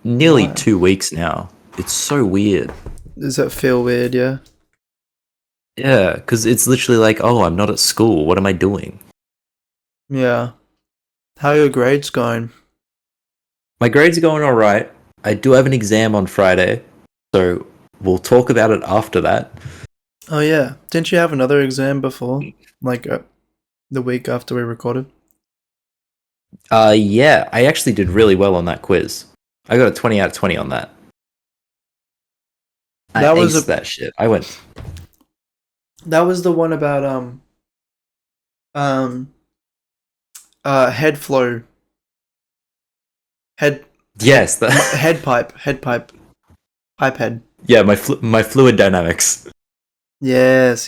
nearly 2 weeks now. It's so weird. Does that feel weird, yeah? Yeah, because it's literally like, oh, I'm not at school. What am I doing? Yeah. How are your grades going? My grades are going all right. I do have an exam on Friday, so we'll talk about it after that. Oh, yeah. Didn't you have another exam before? Like the week after we recorded? Yeah. I actually did really well on that quiz. I got a 20 out of 20 on that. I aced that shit. I went... That was the one about head flow. Yes, head pipe, pipe head. Yeah, my fluid dynamics. Yes.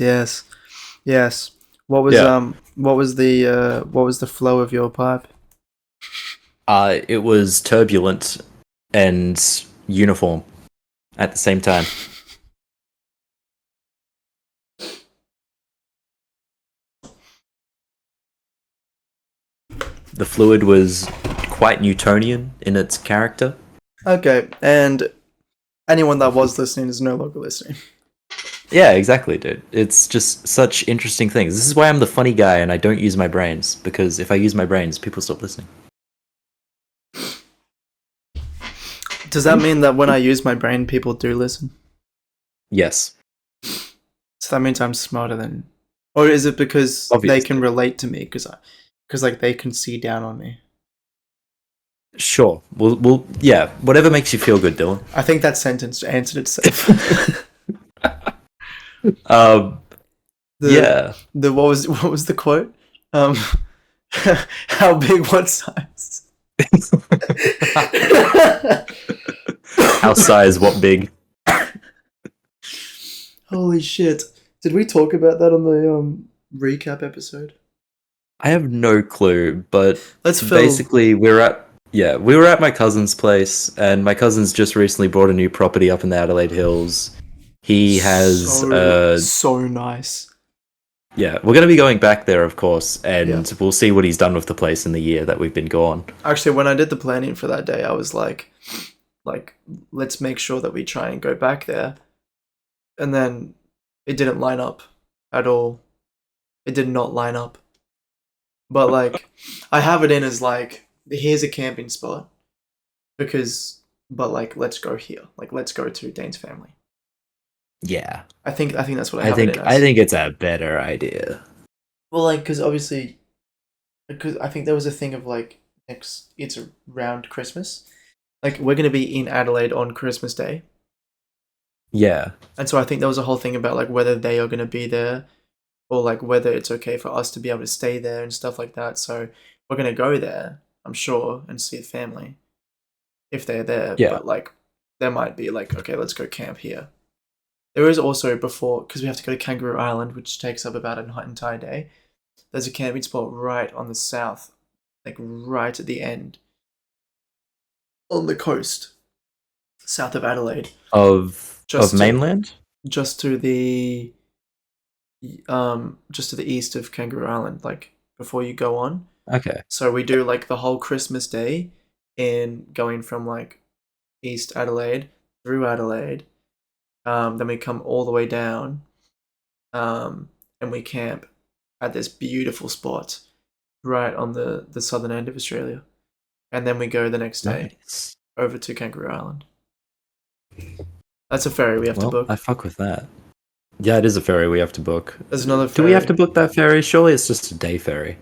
What was the flow of your pipe? It was turbulent and uniform at the same time. The fluid was quite Newtonian in its character. Okay, and anyone that was listening is no longer listening. Yeah, exactly, dude. It's just such interesting things. This is why I'm the funny guy and I don't use my brains, because if I use my brains, people stop listening. Does that mean that when I use my brain, people do listen? Yes. So that means I'm smarter than... Or is it because Obviously. they can relate to me? Because like, they can see down on me? Sure. We'll yeah, whatever makes you feel good, Dylan. I think that sentence answered itself. Yeah. What was the quote? How big, what size? How size, what big? Holy shit. Did we talk about that on the recap episode? I have no clue, but Let's basically we were at my cousin's place, and my cousin's just recently bought a new property up in the Adelaide Hills. He has so nice. Yeah, we're gonna be going back there, of course, and Yeah. we'll see what he's done with the place in the year that we've been gone. Actually, when I did the planning for that day, I was like, let's make sure that we try and go back there. And then it didn't line up at all. It did not line up. But like, I have it in as like, here's a camping spot. But like, let's go here. Like, let's go to Dane's family. Yeah, I think that's what I have it in as. I think it's a better idea. Well, like, because obviously, because I think there was a thing of like, it's around Christmas. Like, we're going to be in Adelaide on Christmas Day. Yeah. And so I think there was a whole thing about like whether they are going to be there or like whether it's okay for us to be able to stay there and stuff like that. So we're going to go there, I'm sure, and see the family if they're there. Yeah. But like, there might be like, okay, let's go camp here. There is also because we have to go to Kangaroo Island, which takes up about an entire day. There's a camping spot right on the south, like right at the end, on the coast, south of Adelaide. Of mainland? Just to the east of Kangaroo Island, like before you go on. Okay. So we do like the whole Christmas Day in going from like East Adelaide through Adelaide. Then we come all the way down, and we camp at this beautiful spot right on the southern end of Australia. And then we go the next day over to Kangaroo Island. That's a ferry we have to book. I fuck with that. Yeah, it is a ferry we have to book. There's another ferry. Do we have to book that ferry? Surely it's just a day ferry.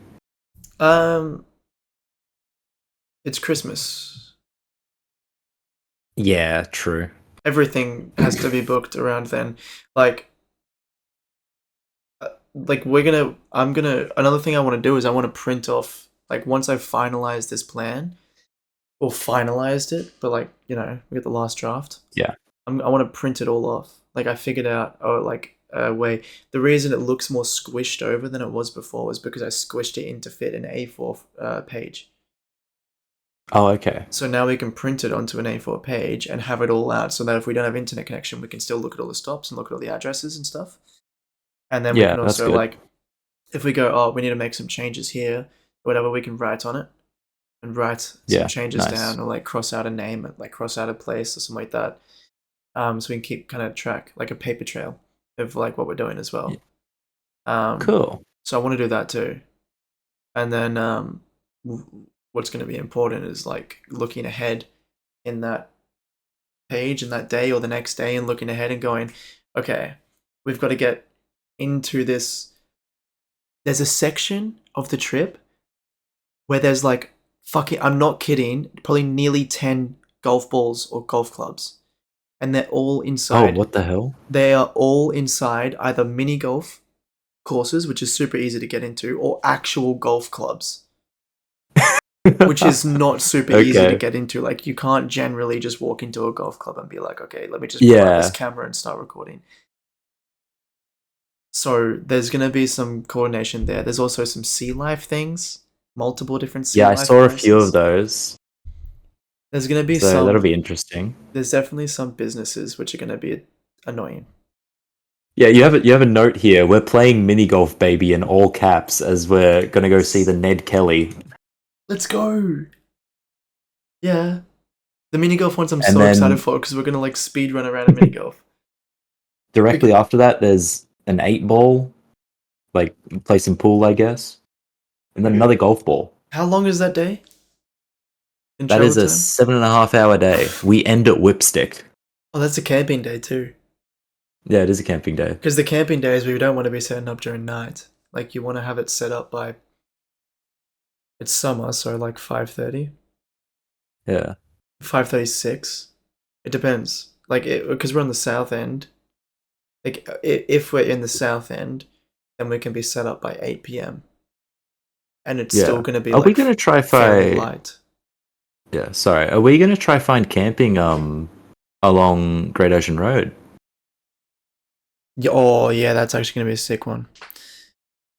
It's Christmas. Yeah, true. Everything has to be booked around then. Like another thing I want to do is I want to print off, like, once I've finalized this plan, or finalized it, but like, we get the last draft. Yeah. I want to print it all off. Like, I figured out, a way. The reason it looks more squished over than it was before was because I squished it in to fit an A4 page. Oh, okay. So now we can print it onto an A4 page and have it all out, so that if we don't have internet connection, we can still look at all the stops and look at all the addresses and stuff. And then we can also, like, if we go, we need to make some changes here, whatever, we can write on it and write some changes down, or like cross out a name, like cross out a place or something like that. So we can keep kind of track, like a paper trail of like what we're doing as well. Cool. So I want to do that too. And then what's going to be important is like looking ahead in that page and that day or the next day, and looking ahead and going, okay, we've got to get into this. There's a section of the trip where there's like, I'm not kidding, probably nearly 10 golf balls or golf clubs. And they're all inside. Oh, what the hell? They are all inside either mini golf courses, which is super easy to get into, or actual golf clubs, which is not super easy to get into. Like, you can't generally just walk into a golf club and be like, okay, let me just pull out this camera and start recording. So there's going to be some coordination there. There's also some sea life things, multiple different sea life I saw places. a few of those. There's going to be some... that'll be interesting. There's definitely some businesses which are going to be annoying. Yeah, you have a note here. We're playing mini golf, baby, in all caps, as we're going to go see the Ned Kelly. Let's go. Yeah. The mini golf ones I'm And so excited then for because we're gonna like speed run around a mini golf. directly after that, there's an 8-ball, like play some pool, I guess, and then another golf ball. How long is that day? In That travel is a time? 7.5 hour day. We end at Whipstick. Oh, that's a camping day too. Yeah, it is a camping day. Because the camping days we don't want to be setting up during night. Like you want to have it set up by. It's summer, so like 5:30, Yeah. 5:36. It depends. Like because we're on the south end. Like if we're in the south end, then we can be set up by 8 p.m. And it's Yeah. still going to be Are like we gonna try fairly find? light. Yeah, sorry. Are we gonna try find camping along Great Ocean Road? Yeah, oh yeah, that's actually going to be a sick one.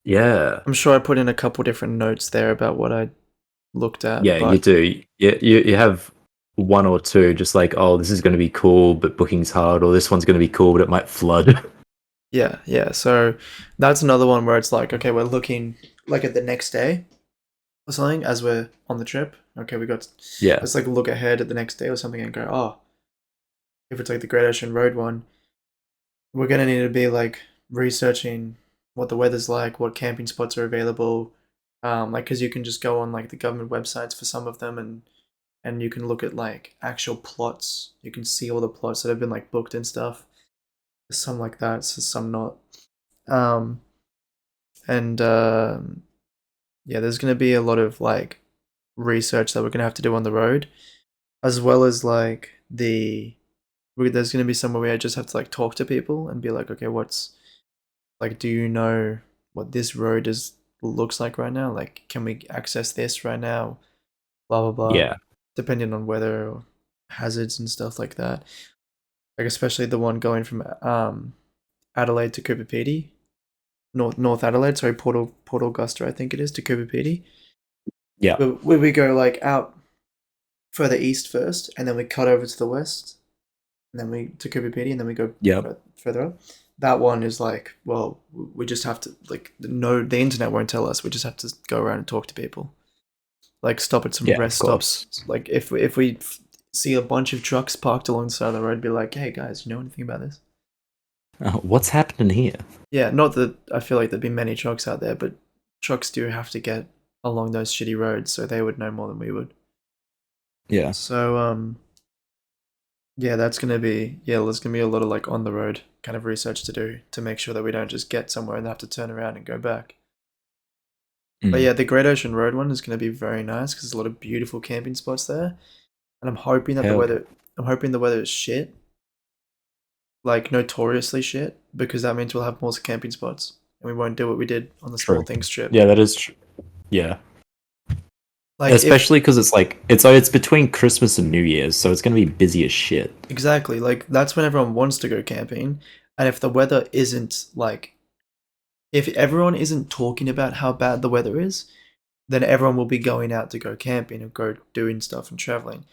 Yeah. I'm sure I put in a couple different notes there about what I looked at. Yeah, you but do. You have one or two, just like, oh, this is going to be cool, but booking's hard, or this one's going to be cool, but it might flood. yeah. So that's another one where it's like, okay, we're looking like at the next day or something as we're on the trip. Okay, Yeah. let's like look ahead at the next day or something and go, oh, if it's like the Great Ocean Road one, we're gonna need to be like researching what the weather's like, what camping spots are available, like because you can just go on like the government websites for some of them and you can look at like actual plots. You can see all the plots that have been like booked and stuff. Some like that, so some not. Um, and yeah, there's gonna be a lot of like research that we're gonna have to do on the road, as well as like there's gonna be somewhere where I just have to like talk to people and be like, okay, what's like, do you know what this road is looks like right now? Like, can we access this right now? Blah blah blah. Yeah. Depending on weather or hazards and stuff like that. Like especially the one going from Adelaide to Cooper Pedy, North Adelaide, sorry, Port Augusta, I think it is, to Cooper Pedy. Yeah. Where we go like out further east first, and then we cut over to the west, and then we to Cooper Pedy, and then we go Yep. further up. That one is like, well, we just have to like no, the internet won't tell us. We just have to go around and talk to people, like stop at some Yeah, rest of course. stops. Like if we see a bunch of trucks parked along the side of the road, be like, hey guys, you know anything about this? What's happening here? Yeah, not that I feel like there'd be many trucks out there, but trucks do have to get along those shitty roads, so they would know more than we would. Yeah. So yeah, there's gonna be a lot of like on the road kind of research to do to make sure that we don't just get somewhere and have to turn around and go back. But yeah, the Great Ocean Road one is gonna be very nice because there's a lot of beautiful camping spots there, and I'm hoping that Hell the weather is shit, like notoriously shit, because that means we'll have more camping spots and we won't do what we did on the Small True. Things trip. Yeah, that is true. Yeah. Like Especially because it's between Christmas and New Year's, so it's going to be busy as shit. exactly, like that's when everyone wants to go camping, and if the weather isn't like, if everyone isn't talking about how bad the weather is, then everyone will be going out to go camping and go doing stuff and traveling.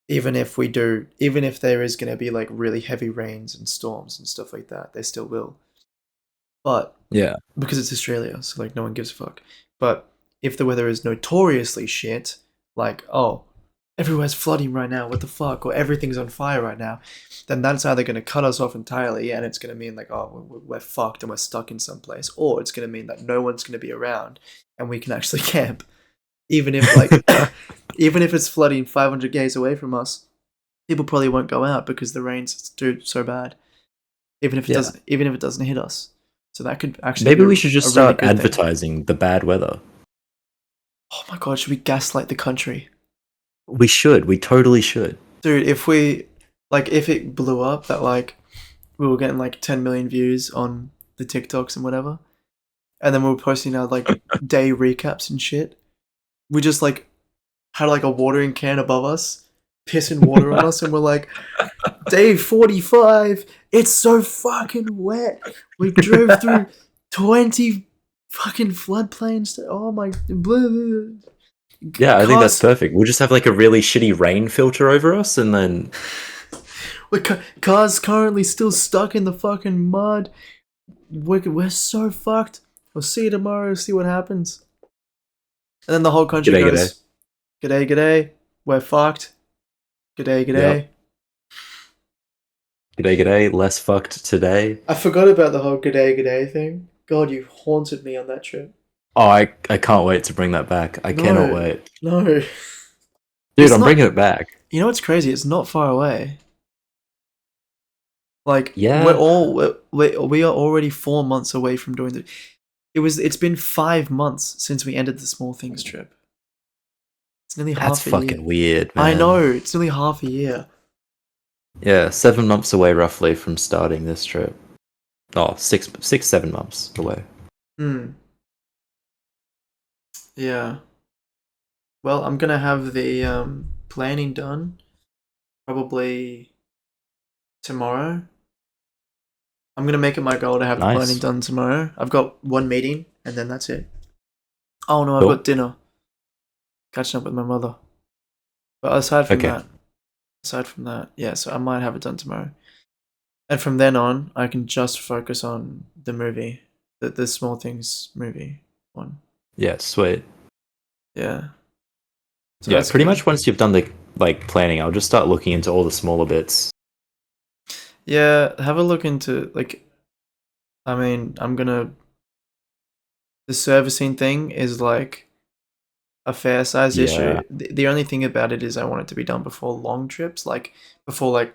Even if there is going to be like really heavy rains and storms and stuff like that, they still will. But Yeah. because it's Australia, so like no one gives a fuck. But if the weather is notoriously shit, like, oh, everywhere's flooding right now, what the fuck, or everything's on fire right now, then that's either going to cut us off entirely and it's going to mean like, oh, we're fucked and we're stuck in some place, or it's going to mean that no one's going to be around and we can actually camp. Even if like, even if it's flooding 500 k's away from us, people probably won't go out because the rain's so bad. Even if it doesn't hit us. So that could actually Maybe be we should just a start really good thing. advertising the bad weather. Oh my god, should we gaslight the country? We should. We totally should. Dude, if it blew up that like we were getting like 10 million views on the TikToks and whatever, and then we were posting our like day recaps and shit, we just like had like a watering can above us, pissing water on us, and we're like, day 45, it's so fucking wet. We drove through 20 fucking floodplains. Oh my. Blah, blah. Yeah, I think that's perfect. We'll just have like a really shitty rain filter over us, and then Cars currently still stuck in the fucking mud. We're so fucked. We'll see you tomorrow. See what happens. And then the whole country G'day, goes, "G'day, g'day, we're fucked. G'day, g'day." Yep. G'day, less fucked today. I forgot about the whole "g'day, g'day" thing. God, you haunted me on that trip. Oh, I can't wait to bring that back. I cannot wait. No. Dude, It's I'm not- bringing it back. You know what's crazy? It's not far away. Like Yeah. we are already 4 months away from doing the. It's been 5 months since we ended the small things trip. It's nearly That's half a year. fucking weird, man. I know, it's nearly half a year. Yeah, 7 months away roughly from starting this trip. Oh, 7 months away. Yeah. Well, I'm gonna have the planning done probably tomorrow. I'm gonna make it my goal to have the Nice. planning done tomorrow. I've got one meeting and then that's it. Oh no, I've Cool. got dinner. Catching up with my mother. But aside from that, yeah, so I might have it done tomorrow. And from then on, I can just focus on the movie, the small things movie one. Yeah, sweet. Yeah. So Yeah, that's pretty good. much once you've done the planning, I'll just start looking into all the smaller bits. Yeah, have a look into I mean, the servicing thing is like a fair sized Yeah. issue. The only thing about it is I want it to be done before long trips, like before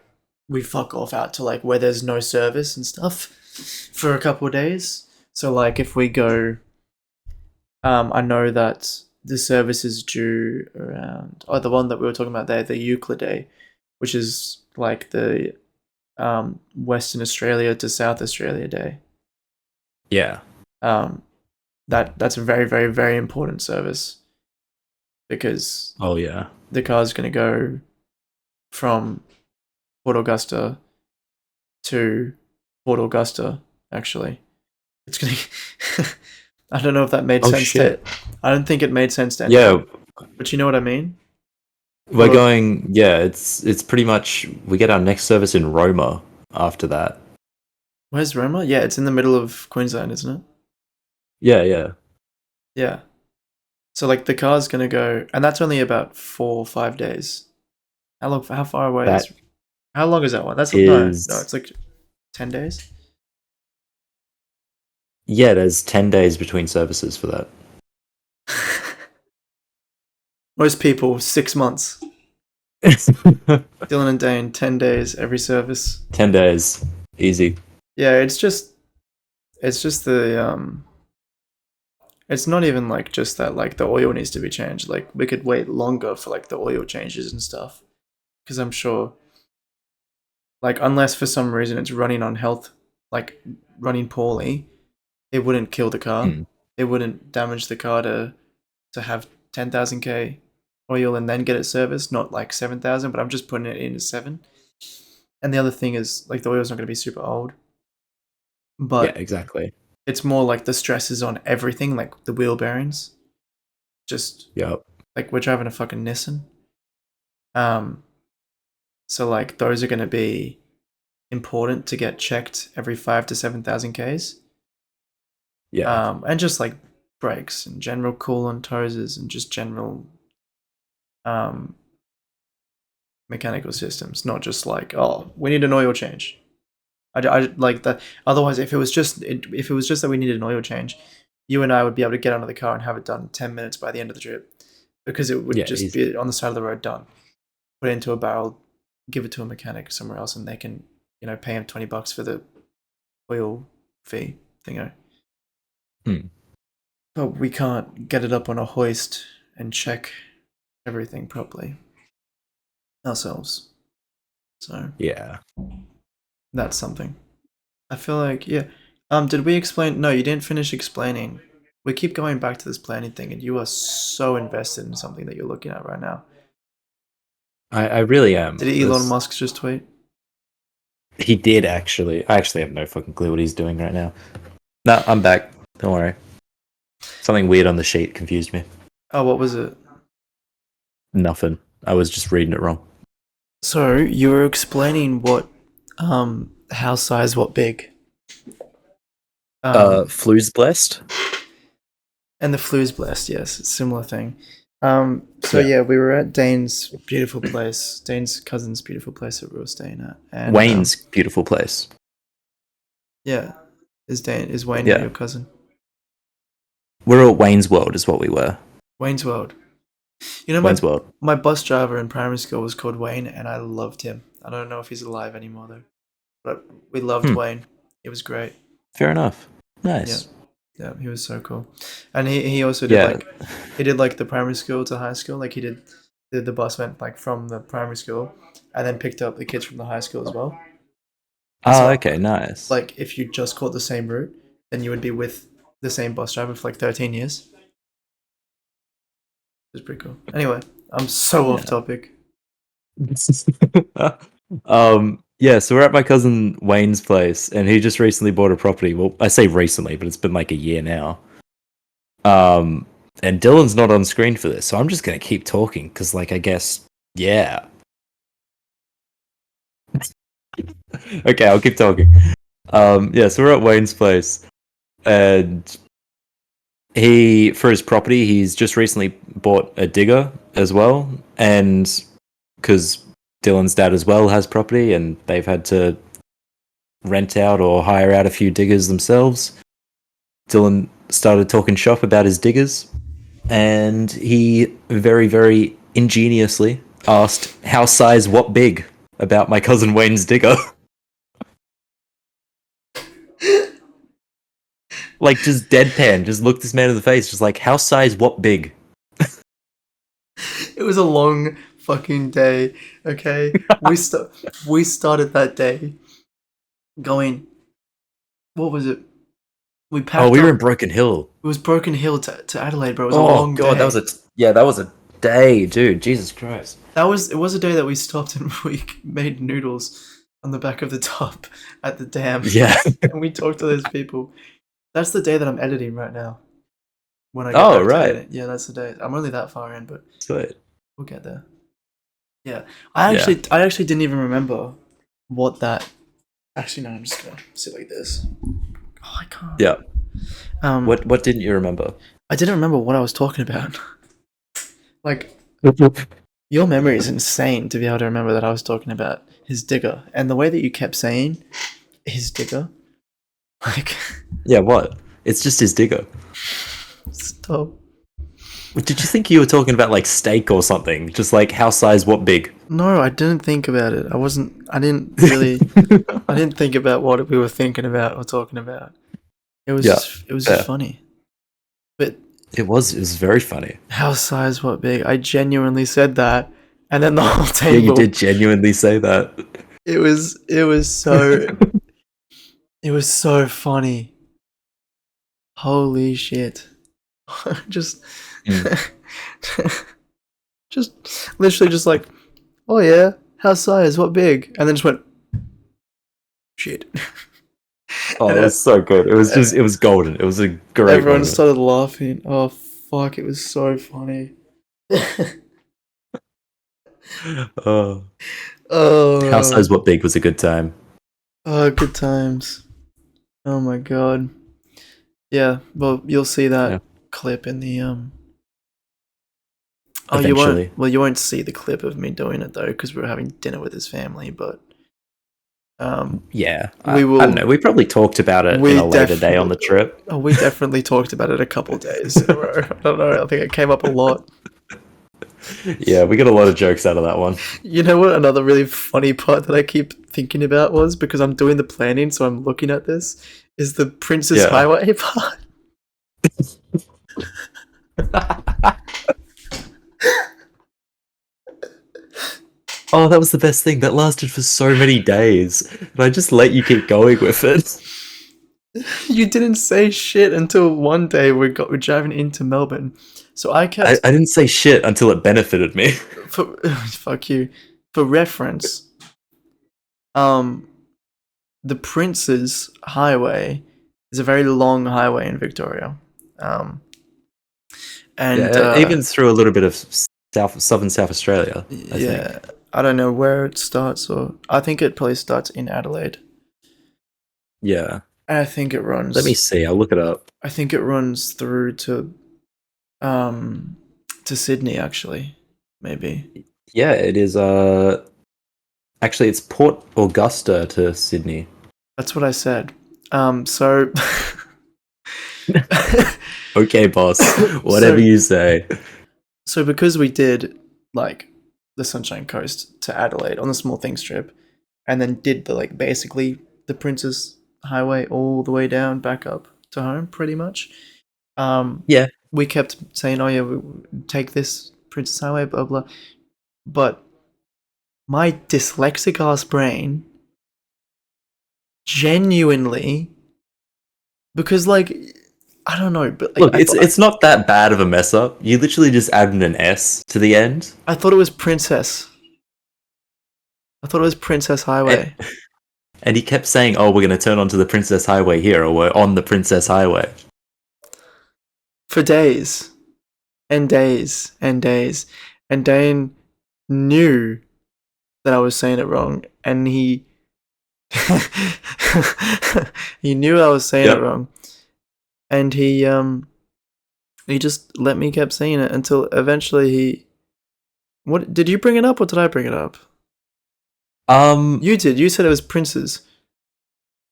we fuck off out to where there's no service and stuff for a couple of days. So if we go, I know that the service is due around the one that we were talking about there, the Euclid Day, which is like the Western Australia to South Australia Day. Yeah. That's a very, very, very important service because Oh yeah. the car's going to go from Port Augusta to Port Augusta. Actually, it's going to. I don't know if that made sense. Shit. I don't think it made sense to anyone. Yeah. But you know what I mean. We're going. Yeah, it's pretty much. We get our next service in Roma after that. Where's Roma? Yeah, it's in the middle of Queensland, isn't it? Yeah, yeah. Yeah. So the car's gonna go, and that's only about 4 or 5 days. How far away is? How long is that one? That's no, it's like 10 days. Yeah, there's 10 days between services for that. Most people 6 months. Dylan and Dane 10 days every service. 10 days, easy. Yeah, it's just the it's not even just that the oil needs to be changed. We could wait longer for the oil changes and stuff, because I'm sure unless for some reason it's running on health, running poorly, it wouldn't kill the car. It wouldn't damage the car to have 10,000k oil and then get it serviced, not 7,000, but I'm just putting it in as 7. And the other thing is the oil's not going to be super old, but yeah, exactly. it's more the stress is on everything, the wheel bearings. Just yep. We're driving a fucking Nissan. So those are going to be important to get checked every 5 to 7,000 Ks. Yeah. And just brakes and general coolant hoses and just general mechanical systems, not just oh, we need an oil change. I like that. Otherwise, if it was just that we needed an oil change, you and I would be able to get out of the car and have it done in 10 minutes by the end of the trip, because it would just be on the side of the road done. Put it into a barrel, give it to a mechanic somewhere else, and they can pay him $20 for the oil fee thingo. But we can't get it up on a hoist and check everything properly ourselves. So yeah, that's something. I feel yeah. Did we explain? No, you didn't finish explaining. We keep going back to this planning thing, and you are so invested in something that you're looking at right now. I really am. Did Elon Musk just tweet? He did, actually. I actually have no fucking clue what he's doing right now. No, I'm back. Don't worry. Something weird on the sheet confused me. Oh, what was it? Nothing. I was just reading it wrong. So you were explaining what, house size, what big? Flu's blessed. And the flu's blessed, yes, it's a similar thing. Yeah. We were at Dane's beautiful place, Dane's cousin's beautiful place that we were staying at, and Wayne's beautiful place. yeah, is Wayne Yeah. your cousin? We're at Wayne's World, is what we were. Wayne's World. You know, Wayne's World. my bus driver in primary school was called Wayne, and I loved him. I don't know if he's alive anymore though, but we loved Wayne. It was great. Fair enough. Nice. Yeah, he was so cool, and he also did he did like the primary school to high school. Like he did the bus went like from the primary school, and then picked up the kids from the high school as well. Oh, So, okay, nice. Like if you just caught the same route, then you would be with the same bus driver for like 13 years. It was pretty cool. Anyway, I'm so off topic. Yeah, so we're at my cousin Wayne's place, and he just recently bought a property. Well, I say recently, but it's been like a year now. And Dylan's not on screen for this, so I'm just gonna keep talking because, like, I guess, yeah. Okay, I'll keep talking. Yeah, so we're at Wayne's place, and for his property, he's just recently bought a digger as well, and because Dylan's dad as well has property, and they've had to rent out or hire out a few diggers themselves. Dylan started talking shop about his diggers, and he very, very ingeniously asked, "How size, what big?" about my cousin Wayne's digger. Like, just deadpan, just looked this man in the face, just like, "How size, what big?" It was a long fucking day. Okay, we started that day going. What was it? We packed. Oh, we were in Broken Hill. It was Broken Hill to Adelaide, bro. It was a long day. That was a day, dude. Jesus Christ. It was a day that we stopped and we made noodles on the back of the tub at the dam. Yeah. And we talked to those people. That's the day that I'm editing right now. When I get Oh, back to right. edit. Yeah, that's the day. I'm only that far in, but Sweet. we'll get there. Yeah. I actually didn't even remember what that. Actually, no. I'm just gonna sit like this. Oh, I can't. Yeah. What? What didn't you remember? I didn't remember what I was talking about. Like, your memory is insane to be able to remember that I was talking about his digger, and the way that you kept saying his digger, like. Yeah, what? It's just his digger. Stop. Did you think you were talking about like steak or something? Just like how size, what big? No, I didn't think about it. I didn't really. I didn't think about what we were thinking about or talking about. It was just funny. But it was very funny. How size, what big? I genuinely said that, and then the whole table. Yeah, you did genuinely say that. It was so. It was so funny. Holy shit. Just literally just like, oh yeah, how size, what big? And then just went, shit. Oh, it was so good. It was golden. It was a great Everyone moment. started laughing. Oh fuck, it was so funny. Oh. Oh, How size, what big was a good time. Oh, good times. Oh my god. Yeah, well, you'll see that clip in the Oh, eventually. you won't see the clip of me doing it though, because we were having dinner with his family. But yeah, we will. I don't know. We probably talked about it in a later day on the trip. Oh, we definitely talked about it a couple days in a row. I don't know. I think it came up a lot. Yeah, we got a lot of jokes out of that one. You know what? Another really funny part that I keep thinking about was, because I'm doing the planning, so I'm looking at this, is the Princess Highway part. Oh, that was the best thing. That lasted for so many days. And I just let you keep going with it. You didn't say shit until one day we're driving into Melbourne. So I kept... I didn't say shit until it benefited me. Fuck you. For reference, the Prince's Highway is a very long highway in Victoria. Even through a little bit of southern South Australia, I think. I don't know where it starts, or I think it probably starts in Adelaide. Yeah. I think it runs... Let me see, I'll look it up. I think it runs through to To Sydney actually, maybe. Yeah, it is. Actually, it's Port Augusta to Sydney. That's what I said. So Okay, boss. Whatever so you say. so because we did like the Sunshine Coast to Adelaide on the Small Things trip, and then did the like basically the Princess Highway all the way down back up to home, pretty much. Yeah. We kept saying, "Oh yeah, we take this Princess Highway, blah blah," but my dyslexic ass brain genuinely, because like I don't know, but like Look, it's not that bad of a mess up. You literally just added an S to the end. I thought it was Princess. I thought it was Princess Highway. And he kept saying, "Oh, we're going to turn onto the Princess Highway here, or we're on the Princess Highway." For days and days and days. And Dane knew that I was saying it wrong, and he he knew I was saying it Yep. wrong, and he just let me keep saying it until eventually he. What did you bring it up, or did I bring it up? You did. You said it was Prince's.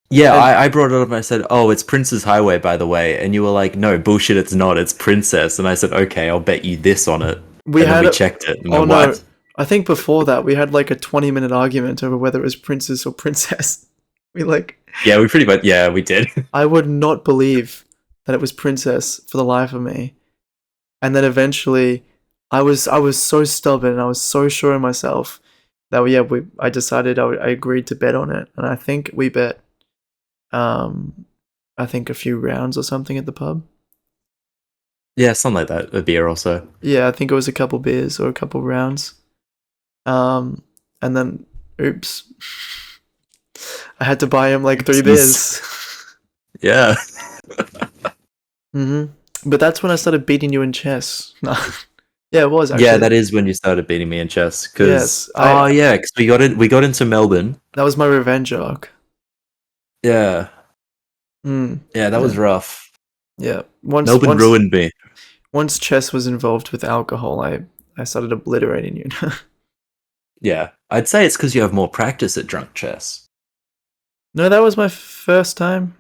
Yeah, And I brought it up and I said, "Oh, it's Princess Highway, by the way." And you were like, "No, bullshit, it's not. It's Princess." And I said, "Okay, I'll bet you this on it." we And then had we a- checked it. And Oh then no! what? I think before that we had like a 20-minute argument over whether it was Princess or Princess. We like. Yeah, we pretty much. Yeah, we did. I would not believe that it was Princess for the life of me. And then eventually, I was so stubborn. And I was so sure of myself that I decided I agreed to bet on it, and I think we bet, I think a few rounds or something at the pub. Yeah, something like that. A beer also. Yeah, I think it was a couple beers or a couple rounds. Um, and then, oops, I had to buy him like 3 beers. Yeah. But that's when I started beating you in chess. No. Yeah, it was actually. Yeah, that is when you started beating me in chess. Yes, Because we got into Melbourne. that was my revenge arc. Yeah, Mm, yeah, that was yeah. rough. Yeah. Melbourne ruined me. Once chess was involved with alcohol, I started obliterating you. Yeah, I'd say it's because you have more practice at drunk chess. No, that was my first time.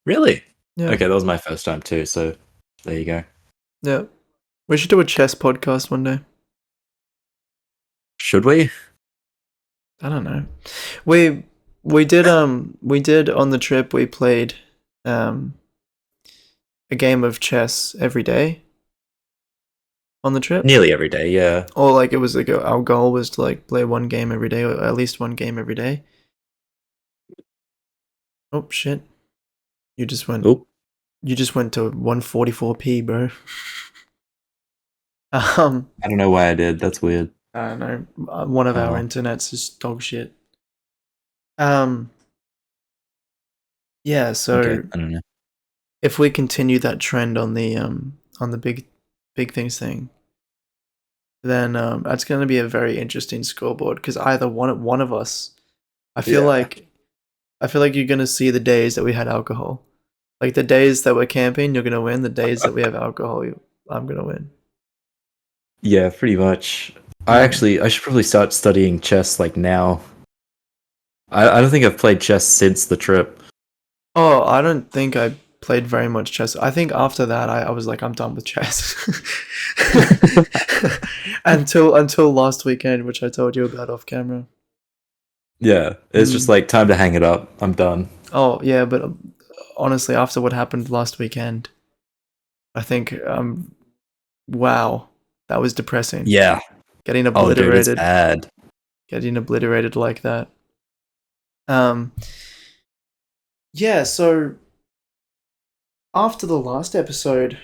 Really? Yeah. Okay, that was my first time too. So there you go. Yeah. We should do a chess podcast one day. Should we? I don't know. We did on the trip we played a game of chess every day on the trip. Nearly every day. Yeah. Or like it was like our goal was to like play one game every day, or at least one game every day. Oh shit. You just went Oop. You just went to 144p, bro. I don't know why I did. That's weird. I don't know. One of our Oh. internets is dog shit. Yeah, so Okay, I don't know. if we continue that trend on the big things thing, then that's going to be a very interesting scoreboard, because either one of us, I feel Yeah. like you're going to see the days that we had alcohol. Like the days that we're camping, you're going to win. The days that we have alcohol, I'm going to win. Yeah, pretty much. Yeah. I should probably start studying chess like now. I don't think I've played chess since the trip. Oh, I don't think I played very much chess. I think after that, I was like, I'm done with chess. until last weekend, which I told you about off camera. Yeah, it's just like time to hang it up. I'm done. Oh yeah, but honestly, after what happened last weekend, I think wow, that was depressing. Yeah. Getting Oh, dude, it's obliterated, bad. getting obliterated like that. Yeah. So after the last episode,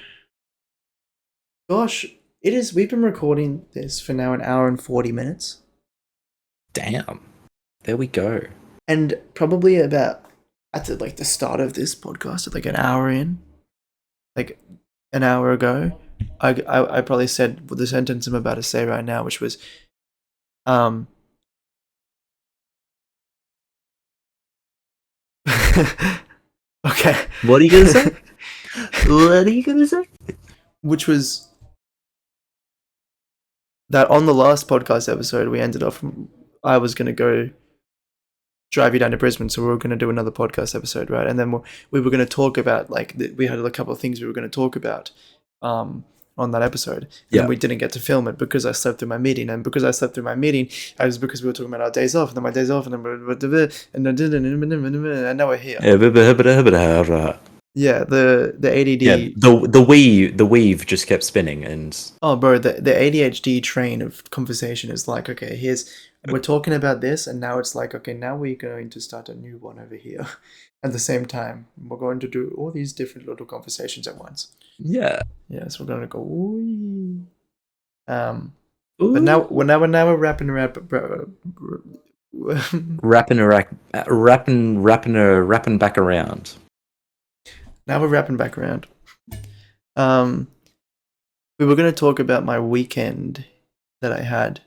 gosh, it is. We've been recording this for now an hour and 40 minutes, Damn. There we go. and probably about at the start of this podcast, at like an hour in, like an hour ago, I probably said the sentence I'm about to say right now, which was, okay. What are you gonna say? What are you gonna say? which was that on the last podcast episode, we ended off. I was going to go drive you down to Brisbane, so we were going to do another podcast episode, right? And then we were going to talk about we had a couple of things we were going to talk about on that episode, and then we didn't get to film it because I slept through my meeting, and because I slept through my meeting, it was because we were talking about our days off, and then my days off, and then and now we're here. Yeah, the ADD. Yeah, the weave just kept spinning, and oh, bro, the ADHD train of conversation is like, okay, we're talking about this, and now it's like, okay, now we're going to start a new one over here. At the same time, we're going to do all these different little conversations at once. Yeah. Yes, we're gonna go. Ooh. But now we're wrapping back around. Now we're wrapping back around. We were going to talk about my weekend that I had,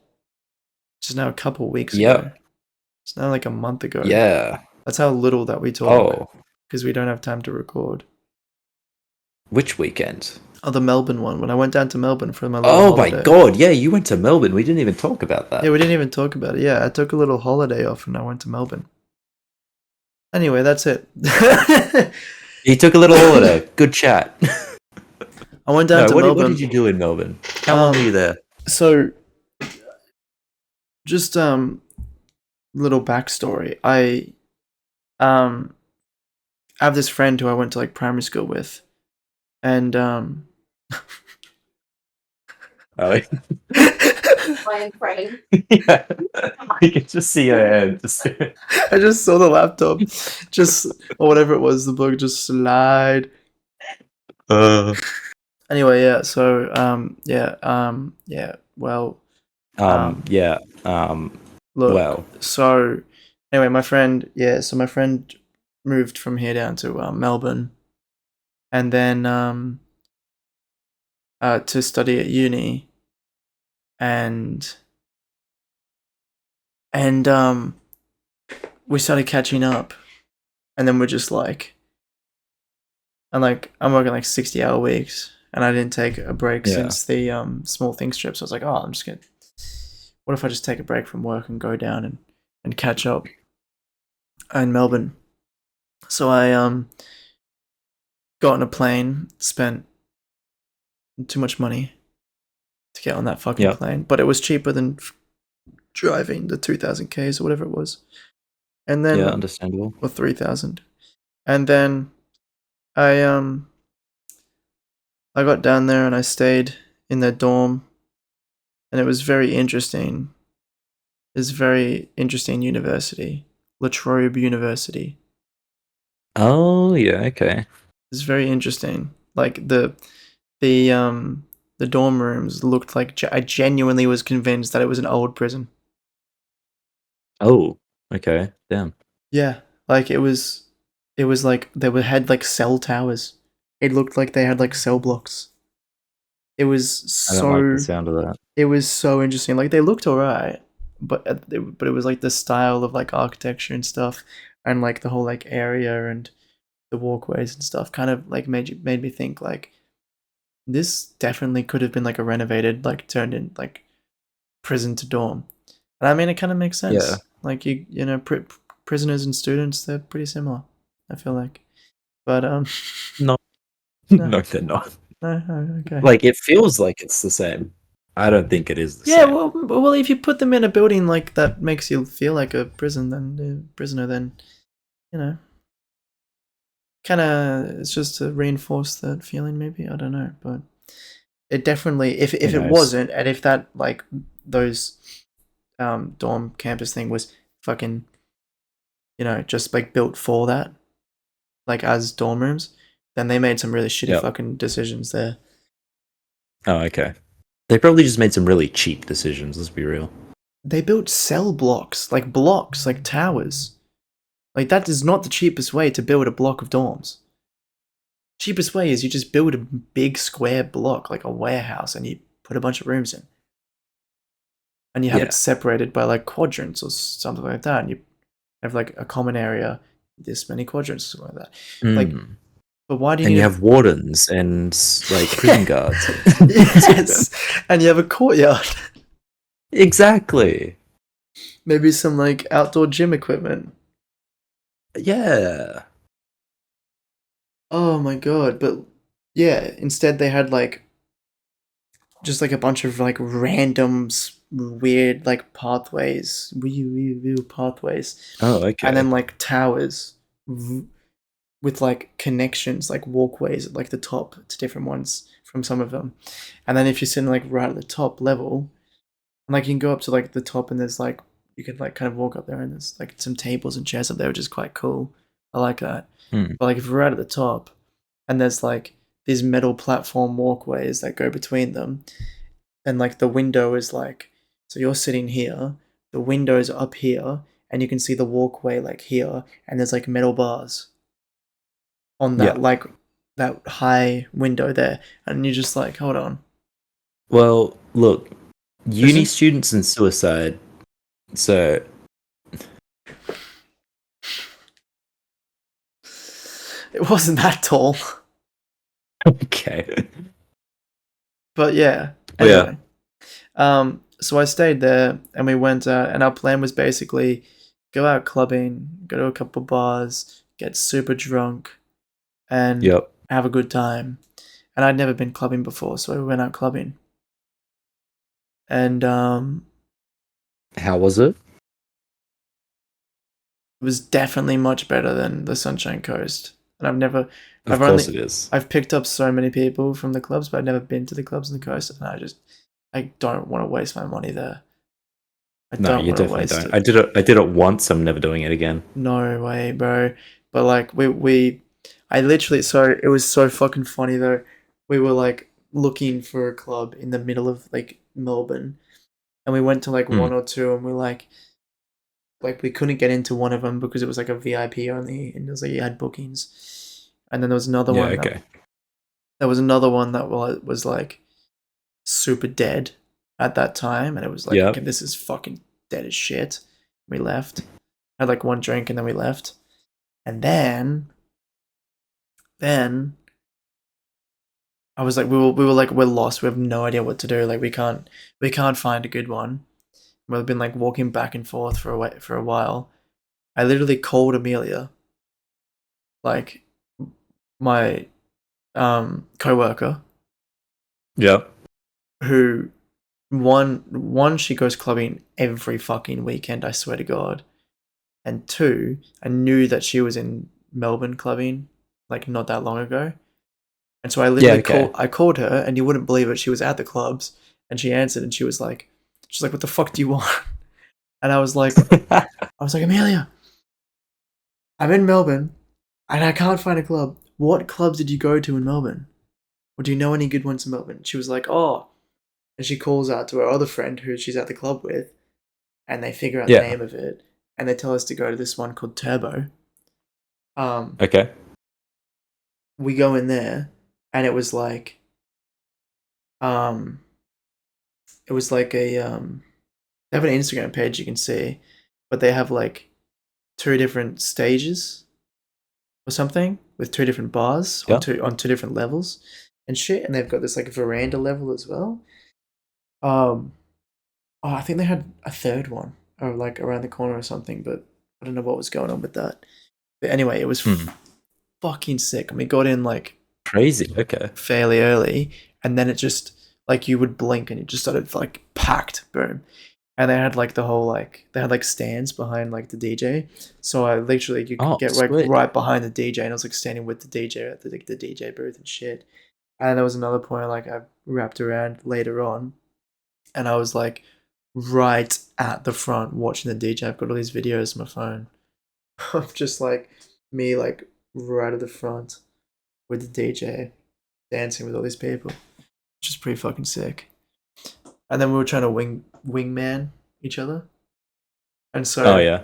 which is now a couple weeks ago. It's now like a month ago. Yeah. That's how little that we talk. Because we don't have time to record. Which weekend? Oh, the Melbourne one. When I went down to Melbourne for my little holiday. My god, yeah, you went to Melbourne. We didn't even talk about that. Yeah, we didn't even talk about it. Yeah, I took a little holiday off and I went to Melbourne. Anyway, that's it. You took a little holiday. Good chat. I went down to Melbourne. What did you do in Melbourne? How long were you there? So, just little backstory. I have this friend who I went to like primary school with, and I am praying. Yeah, I can just see her hand. I just saw the laptop, or whatever it was, the book just slide. Anyway, yeah. So, Look, well. So, anyway, my friend moved from here down to Melbourne, and then to study at uni, and we started catching up, and then we're just like, I'm working like 60-hour weeks, and I didn't take a break since the small things trip. So I was like, oh, I'm just gonna. What if I just take a break from work and go down and catch up in Melbourne? So I got on a plane, spent too much money to get on that fucking plane, but it was cheaper than driving the 2,000 Ks or whatever it was. And then understandable. Or 3,000. And then I got down there and I stayed in their dorm. And it was very interesting. It's a very interesting university. La Trobe University. Oh, yeah, okay. It's very interesting. Like the dorm rooms looked like I genuinely was convinced that it was an old prison. Oh, okay. Damn. Yeah, like it was like had like cell towers. It looked like they had like cell blocks. It was I don't like the sound of that. It was so interesting. Like they looked alright, but it was like the style of like architecture and stuff, and like the whole like area and the walkways and stuff kind of like made me think like this definitely could have been like a renovated, like turned in like prison to dorm. And I mean, it kind of makes sense. Yeah. Like you know, prisoners and students, they're pretty similar. I feel like, but no, they're not. No, okay. Like it feels like it's the same. I don't think it is the same. Yeah, well, if you put them in a building like that makes you feel like a prisoner, then you know, kind of it's just to reinforce that feeling. Maybe I don't know, but it definitely if it wasn't, and if that like those dorm campus thing was fucking, you know, just like built for that, like as dorm rooms, then they made some really shitty fucking decisions there. Oh, okay. They probably just made some really cheap decisions, let's be real. They built cell blocks, like towers. Like that is not the cheapest way to build a block of dorms. Cheapest way is you just build a big square block, like a warehouse, and you put a bunch of rooms in. And you have it separated by like quadrants or something like that, and you have like a common area, this many quadrants or something like that. Like But why do you And need you a have wardens and like prison guards. yes, and you have a courtyard. Exactly. Maybe some like outdoor gym equipment. Yeah. Oh my god! But yeah, instead they had like just like a bunch of like random weird like pathways, pathways, Oh, and okay. then like towers with like connections, like walkways at like the top to different ones from some of them. And then if you're sitting like right at the top level, and like you can go up to like the top, and there's like you could like kind of walk up there, and there's like some tables and chairs up there, which is quite cool. I like that. Hmm. But like if you're right at the top, and there's like these metal platform walkways that go between them, and like the window is like, so you're sitting here, the window's up here, and you can see the walkway like here, and there's like metal bars on Yeah. that like that high window there, and you're just like, hold on. Well, look, uni Isn't- students and suicide. So It wasn't that tall. okay. But yeah. Oh, yeah. Anyway. So I stayed there, and we went and our plan was basically go out clubbing, go to a couple bars, get super drunk, and Yep. have a good time. And I'd never been clubbing before, so we went out clubbing. And How was it? it was definitely much better than the Sunshine Coast. And Of I've course only it is. I've picked up so many people from the clubs, but I've never been to the clubs on the coast, and I don't want to waste my money there. I No, don't you want to definitely waste don't. it. I did it once. I'm never doing it again. No way, bro. But like I literally, so it was so fucking funny though. We were like looking for a club in the middle of like Melbourne, and we went to like Hmm. one or two, and we like we couldn't get into one of them because it was like a VIP only, and it was like you had bookings. And then there was another Yeah. one Okay. there was another one that was like super dead at that time, and it was like, Yeah. okay, this is fucking dead as shit. We left, had like one drink, and then we left, and then I was like, we were like, we're lost. We have no idea what to do. Like we can't find a good one. We've been like walking back and forth for a while. I literally called Amelia, like my coworker, Yeah. who one she goes clubbing every fucking weekend, I swear to God. And two, I knew that she was in Melbourne clubbing like not that long ago. And so I literally okay. called her, and you wouldn't believe it, she was at the clubs, and she answered, and she's like, what the fuck do you want? And I was like, Amelia, I'm in Melbourne and I can't find a club. What clubs did you go to in Melbourne? Or do you know any good ones in Melbourne? She was like, oh. And she calls out to her other friend who she's at the club with, and they figure out the Yeah. name of it, and they tell us to go to this one called Turbo. Okay. We go in there, and it was like it was like a they have an Instagram page you can see, but they have like two different stages or something with two different bars Yeah. on two different levels and shit, and they've got this like veranda level as well. Oh, I think they had a third one or like around the corner or something, but I don't know what was going on with that. But anyway, it was fucking sick, and we got in like Crazy. Okay. fairly early, and then it just like you would blink and it just started like packed, boom. And they had like the whole like they had like stands behind like the DJ, so I literally you could Oh, get like sweet. right behind the DJ, and I was like standing with the DJ at the DJ booth and shit. And there was another point like I wrapped around later on, and I was like right at the front watching the DJ. I've got all these videos on my phone of just like me like right at the front with the DJ dancing with all these people, which is pretty fucking sick. And then we were trying to wingman each other, and so Oh yeah.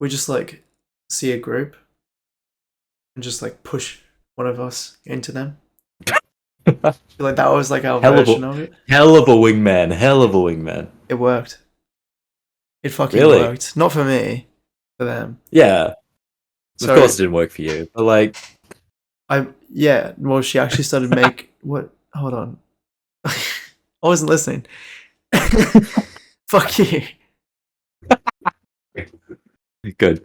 we just like see a group and just like push one of us into them. Like that was like our version of it. Hell of a wingman. Hell of a wingman. It worked. It fucking Really? worked. Not for me, for them. Yeah. So Of course, it didn't work for you. But like, Well, she actually started what? Hold on. I wasn't listening. Fuck you. Good.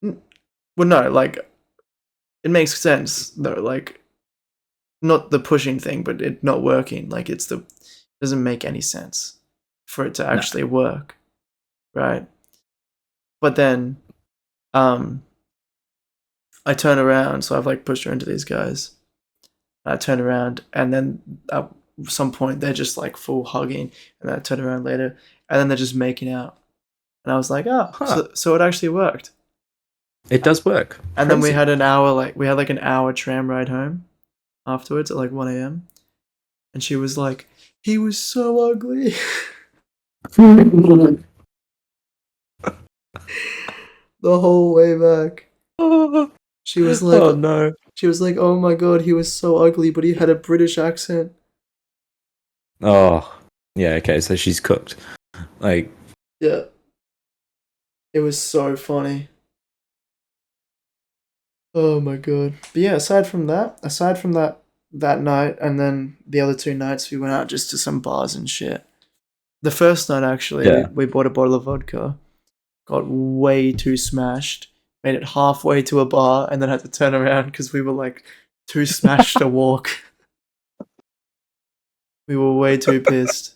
Well, no, like it makes sense though. Like not the pushing thing, but it not working. Like doesn't make any sense for it to actually work, right? But then, I turn around, so I've like pushed her into these guys. I turn around, and then at some point they're just like full hugging, and then I turn around later, and then they're just making out, and I was like, oh, so it actually worked. It does work. And then we had an hour tram ride home afterwards at like 1 a.m. And she was like, he was so ugly. The whole way back. She was like, oh no. She was like, oh my god, he was so ugly, but he had a British accent. Oh. Yeah, okay, so she's cooked. Like, yeah. It was so funny. Oh my god. But yeah, aside from that night, and then the other 2 nights we went out just to some bars and shit. The first night actually, we bought a bottle of vodka, got way too smashed, made it halfway to a bar, and then had to turn around because we were like too smashed to walk. We were way too pissed.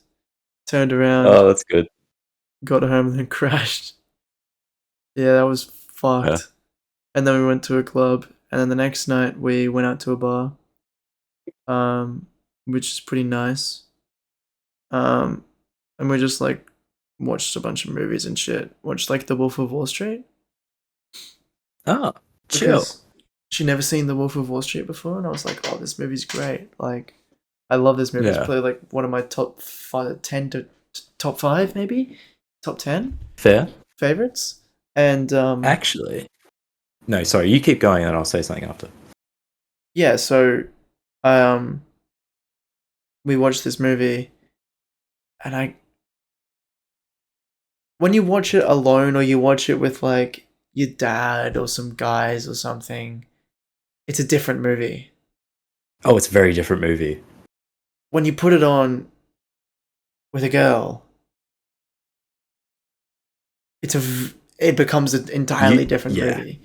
Turned around. oh, that's good. Got home and then crashed. Yeah, that was fucked. Yeah. And then we went to a club, and then the next night we went out to a bar, which is pretty nice. And we just like watched a bunch of movies and shit. Watched like The Wolf of Wall Street. Oh, chill. Because she'd never seen The Wolf of Wall Street before, and I was like, oh, this movie's great. Like, I love this movie. It's probably like one of my top 10 to top 5, maybe top 10 Fair favorites. And actually, no, sorry, you keep going, and I'll say something after. Yeah, so we watched this movie, and when you watch it alone or you watch it with like your dad or some guys or something, it's a different movie. Oh, it's a very different movie. When you put it on with a girl, it becomes an entirely different movie.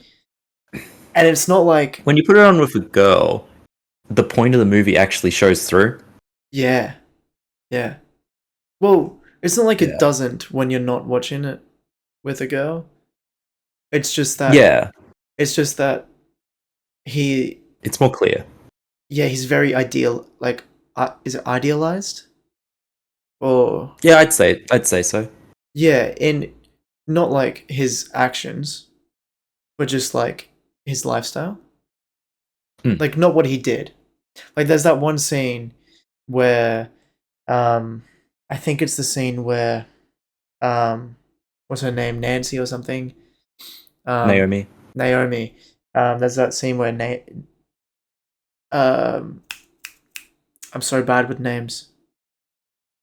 And it's not like when you put it on with a girl, the point of the movie actually shows through. Yeah. Well, it's not like it doesn't when you're not watching it with a girl. It's just that. Yeah. It's just that it's more clear. Yeah, he's very ideal. Like, is it idealized? Or yeah, I'd say so. Yeah, in not like his actions, but just like his lifestyle. Like not what he did. Like there's that one scene where I think it's the scene where what's her name? Nancy or something? Naomi. There's that scene where I'm so bad with names.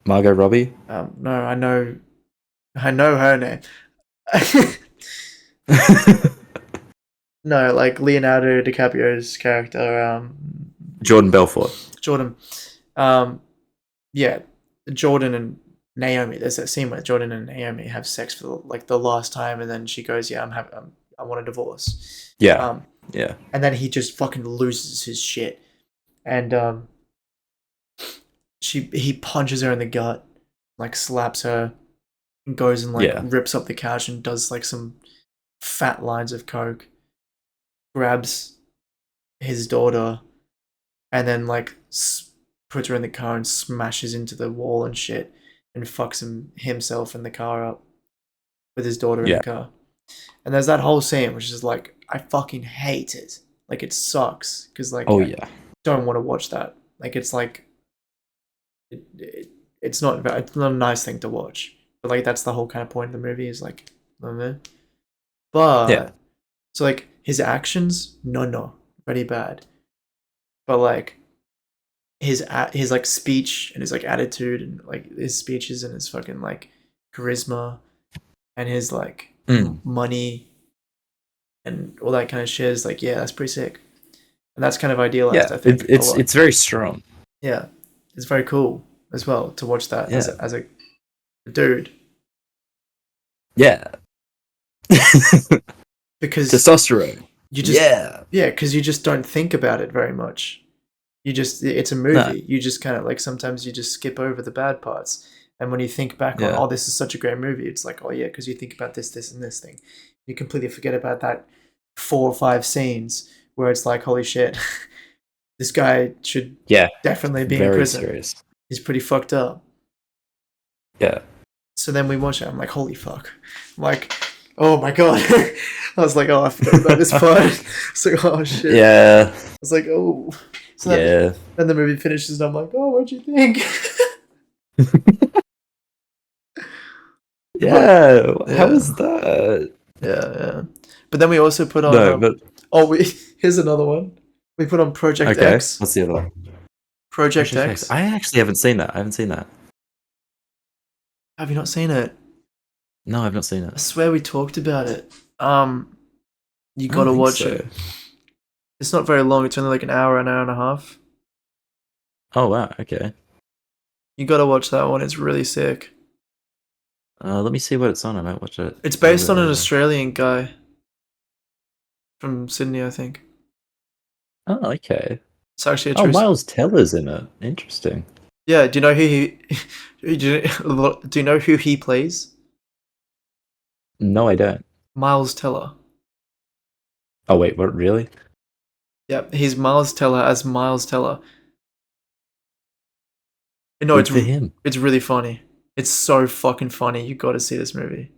Margot Robbie? No, I know her name. No, like Leonardo DiCaprio's character, Jordan Belfort. Jordan. Yeah, Jordan and Naomi. There's that scene where Jordan and Naomi have sex for like the last time, and then she goes, "Yeah, I want a divorce." Yeah. Yeah. And then he just fucking loses his shit, and he punches her in the gut, like slaps her, and goes and like rips up the couch and does like some fat lines of coke, grabs his daughter, and then like puts her in the car and smashes into the wall and shit, and fucks himself in the car up with his daughter in the car. And there's that whole scene which is like, I fucking hate it. Like it sucks because like I don't want to watch that. Like it's like it's not a nice thing to watch. But like that's the whole kind of point of the movie is like, but so like his actions, no, very bad. But like his like speech and his like attitude and like his speeches and his fucking like charisma and his like money and all that kind of shit is like, yeah, that's pretty sick. and that's kind of idealized. Yeah, I think a lot. it's very strong. Yeah, it's very cool as well to watch that Yeah. as a dude Yeah. because Testosterone. you just Yeah. because you just don't think about it very much. It's a No. movie. You just kind of like sometimes you just skip over the bad parts. And when you think back on, Yeah. oh, this is such a great movie, it's like, oh yeah, because you think about this, this, and this thing. You completely forget about that 4 or 5 scenes where it's like, holy shit, this guy should Yeah. definitely be in Very prison. serious. He's pretty fucked up. Yeah. So then we watch it. I'm like, holy fuck. I'm like, oh my god. I was like, oh, I forgot about this part. It's like, oh shit. Yeah. I was like, oh. So then the movie finishes, and I'm like, oh, what'd you think? Yeah. How was that? Yeah. But then we also put on. No, but Here's another one. We put on Project okay. X. What's the other one? Project X. I actually haven't seen that. Have you not seen it? No, I've not seen I it. swear we talked about it. You I gotta don't think watch so. it. It's not very long. It's only like an hour and a half. Oh wow. Okay. You gotta watch that one. It's really sick. Let me see what it's on. I might watch it. It's based on an Australian guy from Sydney, I think. Oh, okay. It's actually a Oh, true. Miles Teller's in it. Interesting. Yeah. Do you know who he? Do you know who he plays? No, I don't. Miles Teller. Oh wait, what? Really? Yeah, he's Miles Teller as Miles Teller. No, Good for him. It's really funny. It's so fucking funny. You got to see this movie.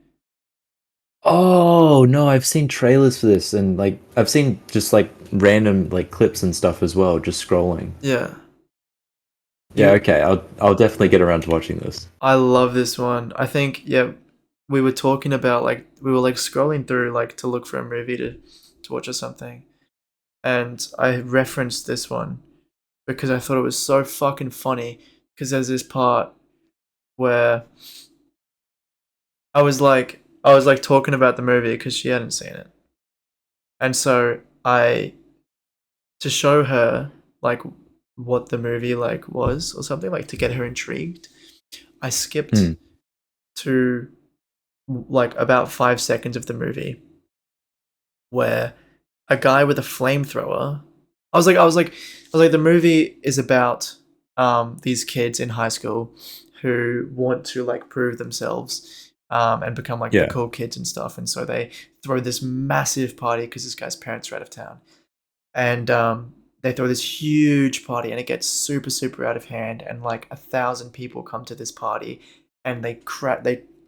Oh no, I've seen trailers for this, and like I've seen just like random like clips and stuff as well, just scrolling. Yeah. Yeah, okay. I'll definitely get around to watching this. I love this one. I think we were talking about like we were like scrolling through like to look for a movie to watch or something, and I referenced this one because I thought it was so fucking funny. Because there's this part where I was like talking about the movie because she hadn't seen it, and so to show her like what the movie like was or something, like to get her intrigued, I skipped to like about 5 seconds of the movie where a guy with a flamethrower. I was like the movie is about these kids in high school who want to like prove themselves and become like the cool kids and stuff, and so they throw this massive party because this guy's parents are out of town, and they throw this huge party, and it gets super super out of hand, and like 1,000 people come to this party, and they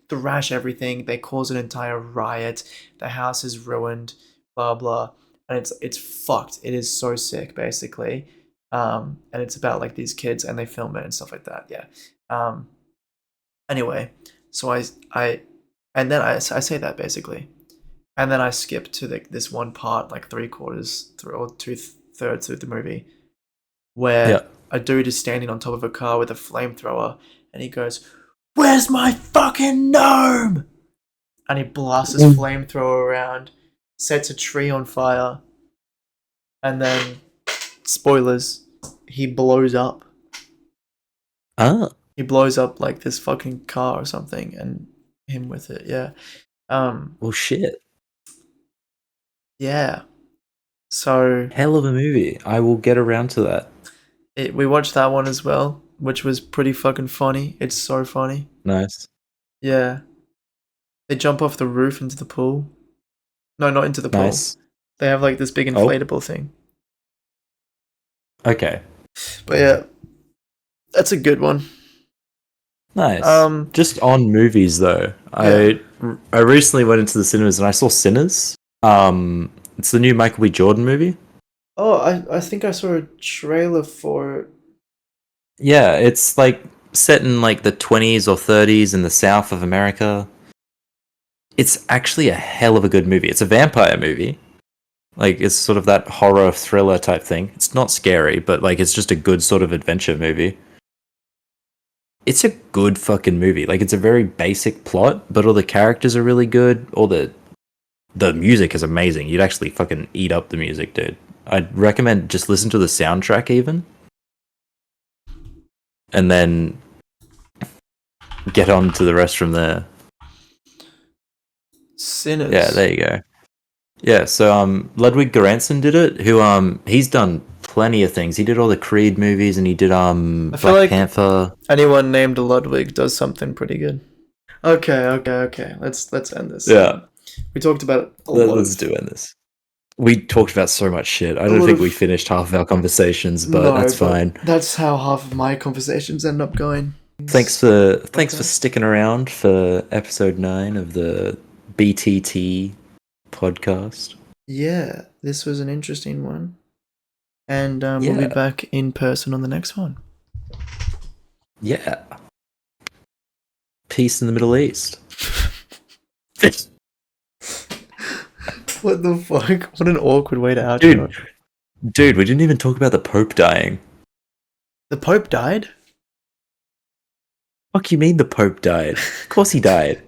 thrash everything, they cause an entire riot, the house is ruined, blah blah, and it's fucked. It is so sick, basically. And it's about like these kids, and they film it and stuff like that. Yeah. Anyway, so I say that basically, and then I skip to this one part, like 3/4 through or 2/3 through the movie, where a dude is standing on top of a car with a flamethrower, and he goes, "Where's my fucking gnome?" And he blasts his flamethrower around, sets a tree on fire, and then, spoilers, he blows up. He blows up like this fucking car or something, and him with it. Yeah. Well, shit. Yeah. So hell of a movie. I will get around to that. We watched that one as well, which was pretty fucking funny. It's so funny. Nice. Yeah. They jump off the roof into the pool. No, not into the pool. Nice. They have like this big inflatable thing. Okay. But yeah, that's a good one. Nice. Just on movies though, I recently went into the cinemas and I saw Sinners. It's the new Michael B. Jordan movie. Oh, I think I saw a trailer for it. Yeah, it's like set in like the 20s or 30s in the south of America. It's actually a hell of a good movie. It's a vampire movie. Like, it's sort of that horror thriller type thing. It's not scary, but like it's just a good sort of adventure movie. It's a good fucking movie. Like, it's a very basic plot, but all the characters are really good. All the music is amazing. You'd actually fucking eat up the music, dude. I'd recommend just listen to the soundtrack even, and then get on to the rest from there. Sinners. Yeah, there you go. Yeah, so Ludwig Göransson did it. Who he's done plenty of things. He did all the Creed movies, and he did feel Black like Panther. Anyone named Ludwig does something pretty good. Okay. Let's end this. Yeah, We talked about a lot. let's do this. We talked about so much shit. I don't think we finished half of our conversations, but that's fine. That's how half of my conversations end up going. Thanks for sticking around for episode 9 of the BTT podcast. Yeah, this was an interesting one. And we'll be back in person on the next one. Yeah. Peace in the Middle East. What the fuck? What an awkward way to outro. Dude, we didn't even talk about the Pope dying. The Pope died? Fuck you mean the Pope died? Of course he died.